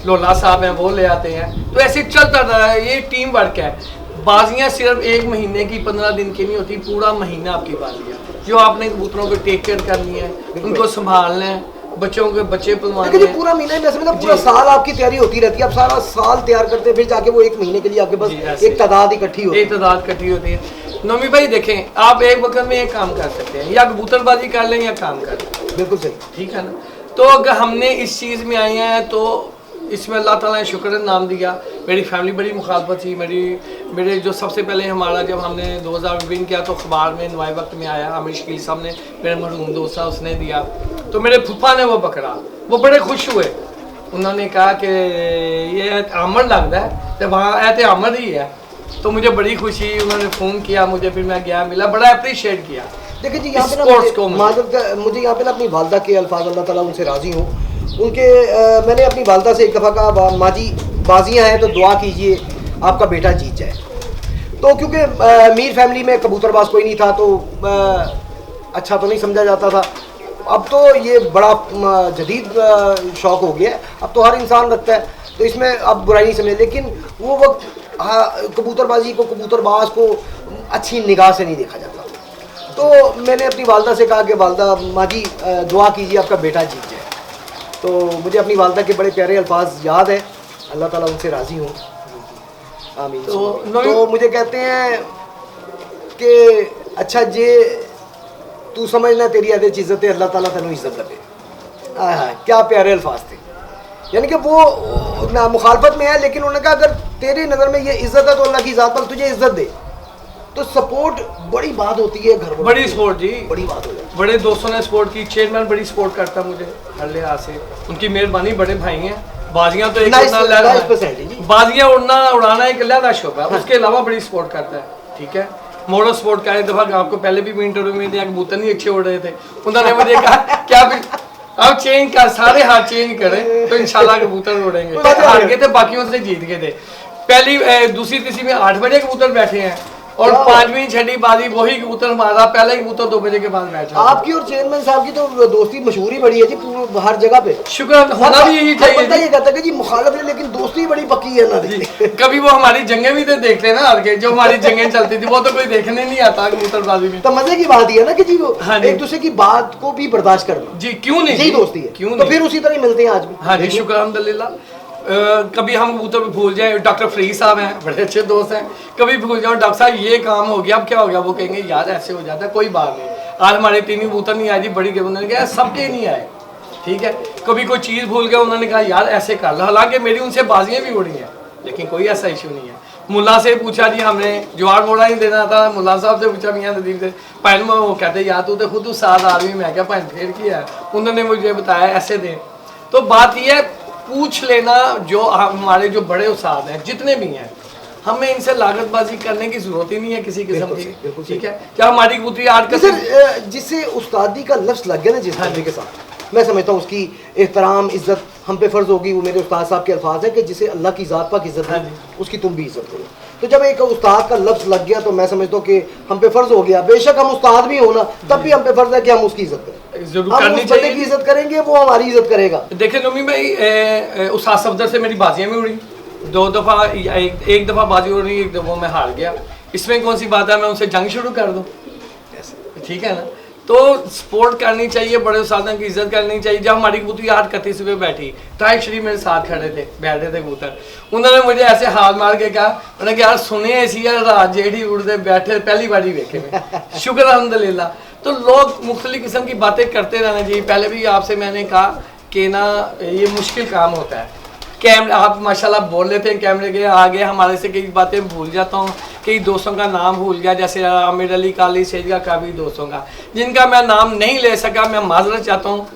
लोला साहब हैं वो ले आते हैं, तो ऐसे चलता रहा है। ये टीम वर्क है। बाजियाँ सिर्फ एक महीने की 15 दिन की नहीं होती, पूरा महीना आपकी बाजियाँ जो आपने कबूतरों को टेक केयर करनी है, उनको संभालना है, बच्चों के बच्चे पलवाने हैं। पूरा महीना जैसे मतलब पूरा साल आपकी तैयारी होती रहती है, आप सारा साल तैयार करते हैं, फिर जाके वो एक महीने के लिए आपके पास एक तादाद इकट्ठी होती है। एक तादाद इकट्ठी होती है। नोमी भाई देखें, आप एक वक्त में एक काम कर सकते हैं, या कबूतरबाजी कर लें या काम कर लें, बिल्कुल सही, ठीक है ना। तो अगर हमने इस चीज़ में आए हैं तो इसमें अल्लाह ताला ने शुक्र नाम दिया। मेरी फैमिली बड़ी मुखालफत थी, मेरे जो सबसे पहले हमारा जब हमने 2000 में विन किया तो अखबार में नवाए वक्त में आया, आमिर शकील साहब ने, मेरे मरहूम दोस्त था उसने दिया, तो मेरे फुफा ने वो पकड़ा, वो बड़े खुश हुए। उन्होंने कहा कि ये आमद लगता है, तो वहाँ ऐसे आमद ही है, तो मुझे बड़ी खुशी। उन्होंने फ़ोन किया मुझे, फिर मैं गया मिला, बड़ा अप्रिशिएट किया। देखिए जी, यहाँ पे ना मुझे यहाँ पे ना अपनी वालदा के अल्फाज, अल्लाह ताला उनसे राज़ी हूँ, उनके मैंने अपनी वालदा से एक दफ़ा कहा, माँ जी बाजियाँ हैं तो दुआ कीजिए आपका बेटा जीत जाए। तो क्योंकि मीर फैमिली में कबूतरबाज कोई नहीं था, तो अच्छा तो नहीं समझा जाता था। अब तो ये बड़ा जदीद शौक़ हो गया है, अब तो हर इंसान रखता है, तो इसमें अब बुराई नहीं समझे। लेकिन वो वक्त कबूतरबाजी को, कबूतरबाज को अच्छी निगाह से नहीं देखा जाता। तो मैंने अपनी वालदा से कहा कि वालदा माँ जी दुआ कीजिए आपका बेटा जीत जाए। तो मुझे अपनी वालदा के बड़े प्यारे अल्फाज याद है, अल्लाह ताला उनसे राज़ी हो, आमीन। तो मुझे कहते हैं कि अच्छा जे तू समझना तेरी अदे इज्जत है, अल्लाह ताला तेनू इज्जत दे। हाँ, क्या प्यारे अल्फाज थे। यानी कि वो ना मुखालफत में है, लेकिन उन्होंने कहा अगर तेरी नज़र में ये इज्जत है तो अल्लाह की ज़ात पर तुझे इज्जत दे। तो सपोर्ट बड़ी बात होती है घर में, बड़ी सपोर्ट जी, बड़ी बात हो जाती है। बड़े दोस्तों ने सपोर्ट की, चेयरमैन बड़ी सपोर्ट करता मुझे हर लिहाज से, उनकी मेहरबानी। बड़े भाई हैं। बाजियाँ तो एक बाजियाँ उड़ाना एक अलग शौक है, उसके अलावा बड़ी सपोर्ट करता है, ठीक है। मोड़ो सपोर्ट का एक दफ़ा आपको पहले भी इंटरव्यू में दिया, कबूतर नहीं अच्छे उड़ रहे थे, उन्होंने मुझे कहा क्या अब चेंज कर, सारे हाथ चेंज करें तो इंशाल्लाह कबूतर उड़ेंगे। हार गए थे, बाकियों से जीत गए थे। पहली दूसरी तीसरी में 8 बजे कबूतर बैठे हैं, और 5वीं छठी बाजी वही कबूतर हमारा, पहले कबूतर 2 बजे के बाद बैठा। आपकी और चेयरमैन साहब की तो दोस्ती मशहूर ही बड़ी है जी, पूरे हर जगह पे। शुक्र होना भी यही चाहिए। बंदा ये कहता है कि जी मुखालिफ है, लेकिन दोस्ती बड़ी पक्की है ना जी। कभी वो हमारी जंगें भी तो देखते हैं ना, हर के जो हमारी जंगें चलती थी वो तो कोई देखने नहीं आता कबूतरबाजी में। तो मजे की बात है ना कि जी वो एक दूसरे की बात को भी बर्दाश्त करना जी, क्यों नहीं, यही दोस्ती है। क्यों तो फिर उसी तरह मिलते हैं आज भी। हाँ जी, शुक्र अल्हम्दुलिल्लाह। कभी हम कबूतर भूल जाए, डॉक्टर फरीद साहब हैं, बड़े अच्छे दोस्त हैं, कभी भूल जाओ डॉक्टर साहब ये काम हो गया, अब क्या हो गया, वो कहेंगे यार ऐसे हो जाता है, कोई बात नहीं। आज हमारे 3 कबूतर नहीं आए जी, बड़ी उन्होंने कहा सबके नहीं आए, ठीक है। कभी कोई चीज़ भूल गया, उन्होंने कहा यार ऐसे कर लो, हालांकि मेरी उनसे बाजियाँ भी उड़ी हैं, लेकिन कोई ऐसा इशू नहीं है। मुल्ला से पूछा जी, हमने जवाब मोड़ा नहीं देना था, मुल्ला साहब से पूछा मियाँ नदीम से, पहले में वो कहते यार तू तो खुद उस्ताद आदमी, मैं क्या पहन फेर किया है, उन्होंने मुझे बताया ऐसे दें। तो बात यह है, पूछ लेना, जो हमारे जो बड़े उस्ताद हैं जितने भी हैं, हमें इनसे लागतबाजी करने की जरूरत ही नहीं है किसी किस्म की, ठीक है। क्या हमारी कबूतरी आर्ट का जिससे उस्तादी का लफ्ज़ लग गया ना जिस आदमी के साथ, मैं समझता हूँ उसकी एहतराम इज्जत हम पे फ़र्ज होगी। वो मेरे उस्ताद साहब के अल्फाज है कि जिसे अल्लाह की ज़ात पाक इज्जत है, उसकी तुम भी इज्जत करो। तो जब एक उस्ताद का लफ्ज़ लग गया तो मैं समझता हूँ कि हम पे फ़र्ज हो गया। बेशक हम उस्ताद भी हो ना, तब भी हम पे फ़र्ज है कि हम उसकी इज्जत करें, जरूर करनी चाहिए। की इज्जत करेंगे, वो हमारी इज्जत करेगा। देखिए नमी भाई, उस्ताद सफदर से मेरी बाजियाँ भी उड़ी 2 दफ़ा, एक दफ़ा बाजी उड़ी, एक दफ़ा मैं हार गया। इसमें कौन सी बात है, मैं उनसे जंग शुरू कर दूँ, ठीक है ना। तो सपोर्ट करनी चाहिए, बड़े उस्तादों की इज्जत करनी चाहिए। जब हमारी कबूतरी 8 31 पे बैठी, ताहिर शरीफ मेरे साथ खड़े थे, बैठे थे कबूतर, उन्होंने मुझे ऐसे हाथ मार के कहा, उन्होंने कहा यार सुने ऐसी यार रात जेठी उड़ते बैठे पहली बारी देखे में। शुक्र अल्हम्दुलिल्लाह। तो लोग मुख्तलिफ किस्म की बातें करते रहना चाहिए। पहले भी आपसे मैंने कहा कि ना ये मुश्किल काम होता है, कैमरा आप माशाल्लाह बोल लेते हैं, कैमरे के आगे हमारे से कई बातें भूल जाता हूँ, कई दोस्तों का नाम भूल गया, जैसे आमिर अली काली सेजगा का भी दोस्तों का, जिनका मैं नाम नहीं ले सका, मैं माजरत चाहता हूँ।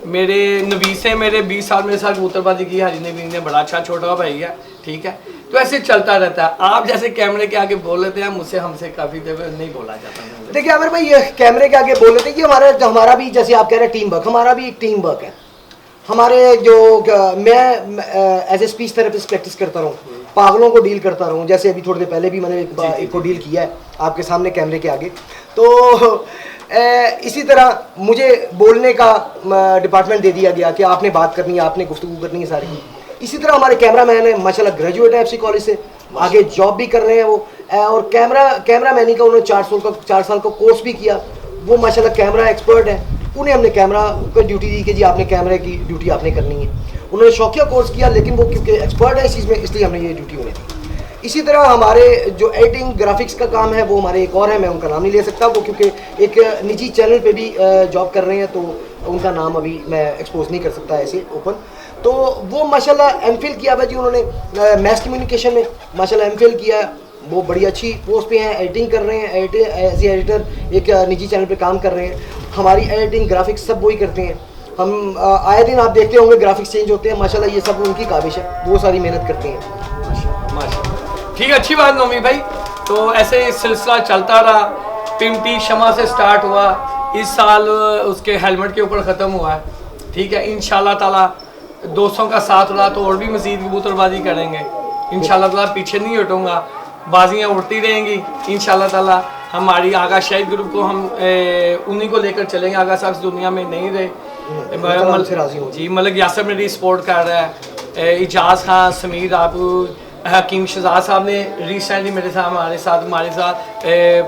मेरे नवीस से मेरे 20 साल मेरे साथ कबूतरबाजी की, हाजी नवीस ने बड़ा अच्छा छोटा भाई है, ठीक है। तो ऐसे चलता रहता है। आप जैसे कैमरे के आगे बोल लेते हैं, मुझसे हमसे काफ़ी देर नहीं बोला जाता। देखिए आमिर भाई, ये कैमरे के आगे बोल लेते हैं कि हमारा भी, जैसे आप कह रहे हैं टीम वर्क, हमारा भी एक टीम वर्क है। हमारे जो मैं as a speech therapist practice करता रहूँ, पागलों को डील करता रहूँ, जैसे अभी थोड़ी देर पहले भी मैंने एक को डील किया है आपके सामने कैमरे के आगे। तो इसी तरह मुझे बोलने का डिपार्टमेंट दे दिया गया कि आपने बात करनी है, आपने गुफ्तगू करनी है सारी। इसी तरह हमारे कैमरा मैन है, माशाल्लाह ग्रेजुएट है एफसी कॉलेज से, आगे जॉब भी कर रहे हैं वो, और कैमरा मैनी का उन्होंने 4 साल का कोर्स भी किया। वो माशाल्लाह कैमरा एक्सपर्ट है, उन्हें हमने कैमरा को ड्यूटी दी कि जी आपने कैमरे की ड्यूटी आपने करनी है। उन्होंने शौकिया कोर्स किया, लेकिन वो क्योंकि एक्सपर्ट है इस चीज़ में, इसलिए हमने ये ड्यूटी उन्हें दी। इसी तरह हमारे जो एडिटिंग ग्राफिक्स का काम है वो हमारे एक और है, मैं उनका नाम नहीं ले सकता, वो क्योंकि एक निजी चैनल पे भी जॉब कर रहे हैं, तो उनका नाम अभी मैं एक्सपोज नहीं कर सकता ऐसे ओपन। तो वो माशाल्लाह एमफिल किया हुआ जी उन्होंने मैस कम्युनिकेशन में, माशाल्लाह एमफिल किया है। वो बड़ी अच्छी पोस्ट पे हैं, एडिटिंग कर रहे हैं, एज ए एडिटर एक निजी चैनल पे काम कर रहे हैं। हमारी एडिटिंग ग्राफिक्स सब वही करते हैं। हम आए दिन आप देखते होंगे ग्राफिक्स चेंज होते हैं, माशाल्लाह ये सब उनकी काबिश है, वो सारी मेहनत करते हैं। माशाल्लाह, ठीक है, अच्छी बात नोमी भाई। तो ऐसे सिलसिला चलता रहा, पिमटी शमा से स्टार्ट हुआ, इस साल उसके हेलमेट के ऊपर ख़त्म हुआ है, ठीक है। इंशाल्लाह ताला दोस्तों का साथ रहा तो और भी मज़ीद कबूतरबाजी करेंगे इंशाल्लाह ताला, पीछे नहीं हटूँगा, बाजियाँ उड़ती रहेंगी इंशाल्लाह ताला। हमारी आगा शाहिद ग्रुप को हम उन्हीं को लेकर चलेंगे। आगा साहब दुनिया में नहीं रहे जी, मलिक यासर मेरी सपोर्ट कर रहा है, इजाज़ खान, समीर आबू, हकीम शहजाद साहब ने रिसेंटली मेरे साथ हमारे साथ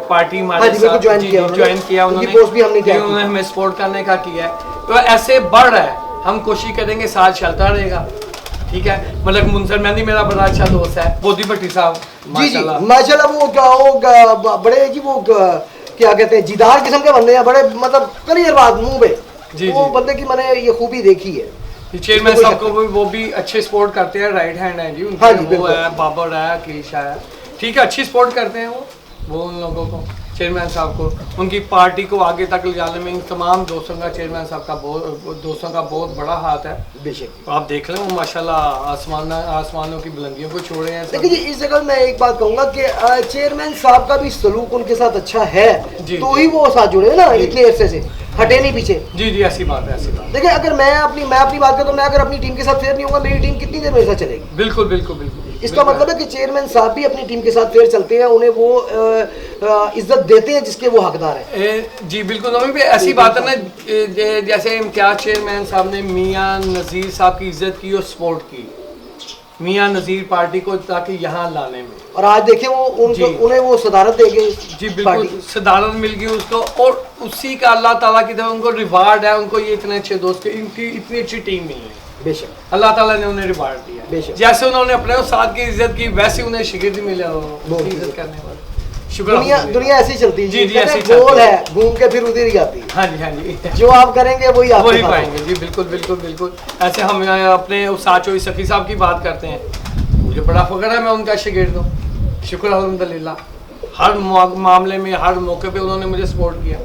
पार्टी हमारे साथ ज्वाइन किया, उन्होंने हमें सपोर्ट करने का किया है। तो ऐसे बढ़ रहा है, हम कोशिश करेंगे, साथ चलता रहेगा, ठीक है। मतलब मुंसर मेहंदी मेरा बड़ा अच्छा दोस्त है, बोधी भट्टी साहब माशाल्लाह वो बड़े जी, वो क्या कहते हैं, जिदार किस्म के बंदे हैं, बड़े मतलब क्लियर बात मुंह पे जी, वो बंदे की मैंने ये खूबी देखी है। चेयरमैन साहब को वो भी अच्छे सपोर्ट करते हैं, राइट हैंड है जी उनके। हाँ जी, वो है बाबर है, कीशा है, ठीक है, अच्छी सपोर्ट करते हैं वो उन लोगों को, चेयरमैन साहब को, उनकी पार्टी को आगे तक ले जाने में इन तमाम दोस्तों का, चेयरमैन साहब का बहुत बड़ा हाथ है बेशक। आप देख लें वो माशाल्लाह आसमानों की बुलंदियों को छोड़े हैं। देखिए जी, इस जगह मैं एक बात कहूँगा कि चेयरमैन साहब का भी सलूक उनके साथ अच्छा है, तो ही वो साथ जुड़े हैं ना, इतने अरसे से हटे नहीं पीछे। जी जी, ऐसी बात है, ऐसी बात। देखिए अगर मैं अपनी बात करूँ तो मैं अगर अपनी टीम के साथ फेयर नहीं होगा, मेरी टीम कितनी देर मेरे साथ चलेगी? बिल्कुल बिल्कुल बिल्कुल। इसका मतलब है कि चेयरमैन साहब भी अपनी टीम के साथ फेयर चलते हैं, उन्हें वो इज्जत देते हैं जिसके वो हकदार हैं। जी बिल्कुल नवीन भाई, ऐसी बात है ना, जैसे इम्तियाज चेयरमैन साहब ने मियां नज़ीर साहब की इज्जत की और सपोर्ट की, मियां नज़ीर पार्टी को, ताकि यहाँ लाने में, और आज देखें वो उन्हें वो सदारत दे गई जी, बिल्कुल सदारत मिल गई उसको, और उसी का अल्लाह ताला की तरफ उनको रिवार्ड है, उनको ये इतने अच्छे दोस्त, इनकी इतनी अच्छी टीम मिली है, बेशक अल्लाह ताला ने उन्हें रिवार्ड दिया। जैसे उन्होंने अपने उस्ताद की इज्जत की, वैसे उन्हें शिगिर्द मिला, इज्जत करने वाले। दुनिया ऐसी चलती है जी जी, ऐसी गोल है, घूम के फिर उधर ही आती है। हाँ जी, हाँ जी, जो आप करेंगे वही पाएंगे जी, बिल्कुल बिल्कुल बिल्कुल। ऐसे हम अपने उस्ताद चौधरी सफ़ी साहब की बात करते हैं, मुझे बड़ा फख्र है मैं उनका शागिर्द हूँ, शुक्र अल्हम्दुलिल्लाह। हर मामले में, हर मौके पे उन्होंने मुझे सपोर्ट किया,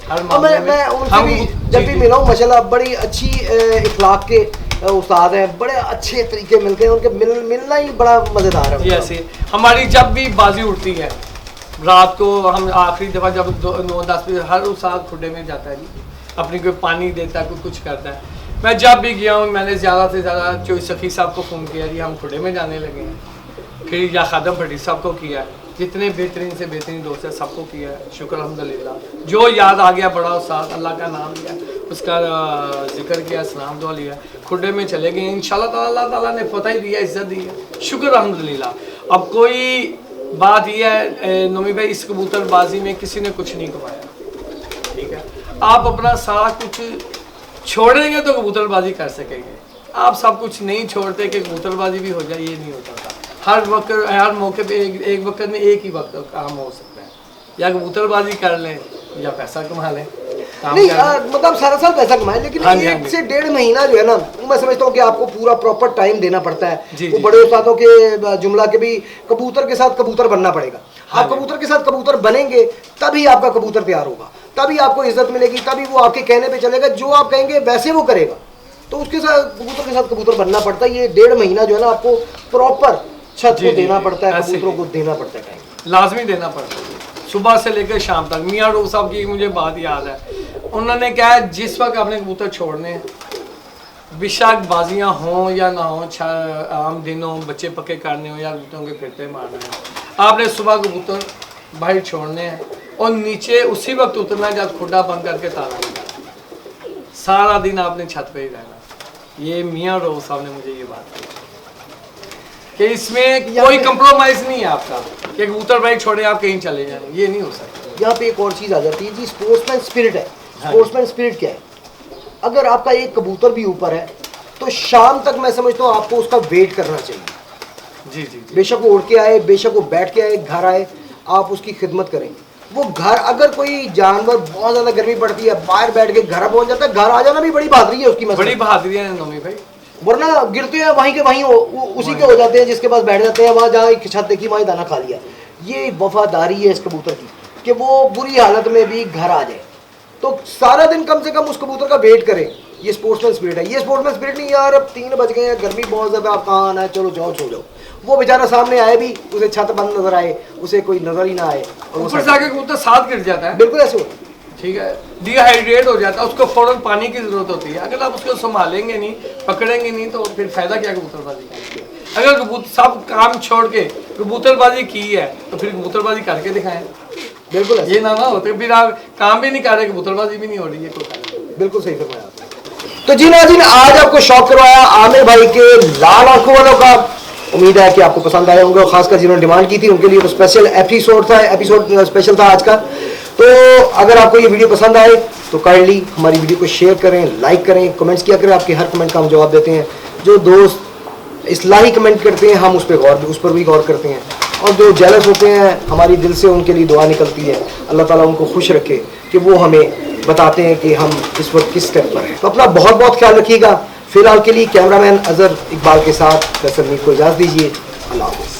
हर मामले में। मैं उनसे भी जब भी मिला हूँ माशाल्लाह, बड़ी अच्छी इखलाक के उस्ताद हैं, बड़े अच्छे तरीके मिलते हैं उनके, मिलना ही बड़ा मज़ेदार है। ऐसे हमारी जब भी बाजी उठती है रात को, हम आखिरी दफ़ा जब 9-10 बजे हर उस्ताद खुडे में जाता है जी, अपनी कोई पानी देता है, कोई कुछ करता है। मैं जब भी गया हूँ, मैंने ज़्यादा से ज़्यादा चौधरी सफ़ी साहब को फ़ोन किया जी, हम खुडे में जाने लगे हैं, फिर या खादम भट्टी साहब को किया, जितने बेहतरीन से बेहतरीन दोस्त हैं सबको किया है, शुक्र अल्हम्दुलिल्लाह। जो याद आ गया बड़ा उस्ताद, अल्लाह का नाम लिया, उसका जिक्र किया, सलाम दुआ लिया, खुडे में चले गए इंशाल्लाह ताला। अल्लाह ताला ने फतह ही दिया, इज्जत दी है, शुक्र अल्हम्दुलिल्लाह। अब कोई बात यह है नोमी भाई, इस कबूतरबाजी में किसी ने कुछ नहीं कमाया, ठीक है। आप अपना सारा कुछ छोड़ेंगे तो कबूतरबाजी कर सकेंगे, आप सब कुछ नहीं छोड़ते कि कबूतरबाजी भी हो जाए, ये नहीं होता था। हर वक्त, हर मौके पे एक वक्त में एक ही वक्त काम हो सकता है, या कबूतरबाजी कर लें या पैसा कमा लें। नहीं मतलब सारा साल पैसा कमाए, लेकिन 1 से 1.5 महीना जो है ना, मैं समझता हूँ कि आपको पूरा प्रॉपर टाइम देना पड़ता है। वो बड़े उस्तादों के जुमला के भी, कबूतर के साथ कबूतर बनना पड़ेगा। आप कबूतर के साथ कबूतर बनेंगे तभी आपका कबूतर तैयार होगा, तभी आपको इज्जत मिलेगी, तभी वो आपके कहने पे चलेगा, जो आप कहेंगे वैसे वो करेगा। तो उसके साथ कबूतर के साथ कबूतर बनना पड़ता है। ये 1.5 महीना जो है ना, आपको प्रॉपर छत जी, को जी, देना जी, पड़ता है, ऐसे कबूतरों ही। को देना पड़ता है टाइम। लाजमी देना पड़ता है सुबह से लेकर शाम तक। मियाँ रोग साहब की मुझे बात याद है, उन्होंने कहा है जिस वक्त आपने कबूतर छोड़ने हैं, बेशक बाजियाँ हों या ना हों, आम दिन हो, बच्चे पक्के करने हो या कबूतरों के फिरते मारने हैं, आपने सुबह कबूतर बाहर छोड़ने हैं और नीचे उसी वक्त उतरना है जब खुड्डा बंद करके ताला लगाना। सारा दिन आपने छत पे ही रहना। ये मियाँ रोग साहब ने मुझे ये बात की कि इसमें कोई कंप्रोमाइज़ नहीं है आपका कि कबूतर बाइक छोड़े आप कहीं चले जाएं, ये नहीं हो सकता। यहाँ पे एक और चीज़ आ जाती है जी, स्पोर्ट्समैन स्पिरिट है। हाँ। स्पोर्ट्समैन स्पिरिट क्या है? अगर आपका एक कबूतर भी ऊपर है तो शाम तक मैं समझता हूँ आपको उसका वेट करना चाहिए। जी जी जी। बेशक वो उड़ के आए, बेशक वो बैठ के आए, घर आए, आप उसकी खिदमत करें। वो घर, अगर कोई जानवर बहुत ज़्यादा गर्मी पड़ती है, बाहर बैठ के घर पहुँच जाता है, घर आ जाना भी बड़ी बहादुरी है उसकी। बड़ी बहादुरी है नोमी भाई, वरना गिरते हैं वहीं के वहीं उसी के हो जाते हैं जिसके पास बैठ जाते हैं, वहाँ जहाँ एक छत देखी वहीं दाना खा लिया। ये वफादारी है इस कबूतर की कि वो बुरी हालत में भी घर आ जाए, तो सारा दिन कम से कम उस कबूतर का वेट करें। ये स्पोर्ट्समैन स्पिरिट है। ये स्पोर्ट्समैन स्पिरिट नहीं यार अब 3 बज गए हैं, गर्मी बहुत ज़्यादा, आप कहाँ आना है, चलो जाओ सो जाओ। वो बेचारा सामने आए भी, उसे छत बंद नजर आए, उसे कोई नजर ही ना आए और वो ऊपर से आके कबूतर साथ गिर जाता है, बिल्कुल ऐसे होता है। ठीक है, डिहाइड्रेट हो जाता है, उसको फौरन पानी की जरूरत होती है। अगर आप उसको संभालेंगे नहीं, पकड़ेंगे नहीं, तो फिर फायदा क्या कबूतरबाजी का। अगर कबूतर सब काम छोड़ के कबूतरबाजी की है तो फिर कबूतरबाजी करके दिखाएं। बिल्कुल ऐसे। ये ना होते फिर आप काम भी नहीं कर रहे, कबूतरबाजी भी नहीं हो रही है, कोई फायदा नहीं। बिल्कुल सही फरमाया आपने। तो जी नाज़रीन, आज आपको शौक करवाया आमिर भाई के लाल आंखों वालों का। उम्मीद है कि आपको पसंद आए होंगे, और खासकर जिन्होंने डिमांड की थी उनके लिए तो स्पेशल एपिसोड था, एपिसोड स्पेशल था आज का। तो अगर आपको ये वीडियो पसंद आए तो काइंडली हमारी वीडियो को शेयर करें, लाइक करें, कमेंट्स किया करें। आपके हर कमेंट का हम जवाब देते हैं। जो दोस्त इस्लाही कमेंट करते हैं हम उस पर भी गौर करते हैं, और जो जेलस होते हैं हमारी दिल से उनके लिए दुआ निकलती है, अल्लाह ताला उनको खुश रखे कि वो हमें बताते हैं कि हम इस वक्त किस स्टेप पर हैं। तो अपना बहुत बहुत ख्याल रखिएगा। फिलहाल के लिए कैमरामैन अजहर इकबाल के साथ फैसल मीर को इजाज़त दीजिए। अल्लाह हाफ़िज़।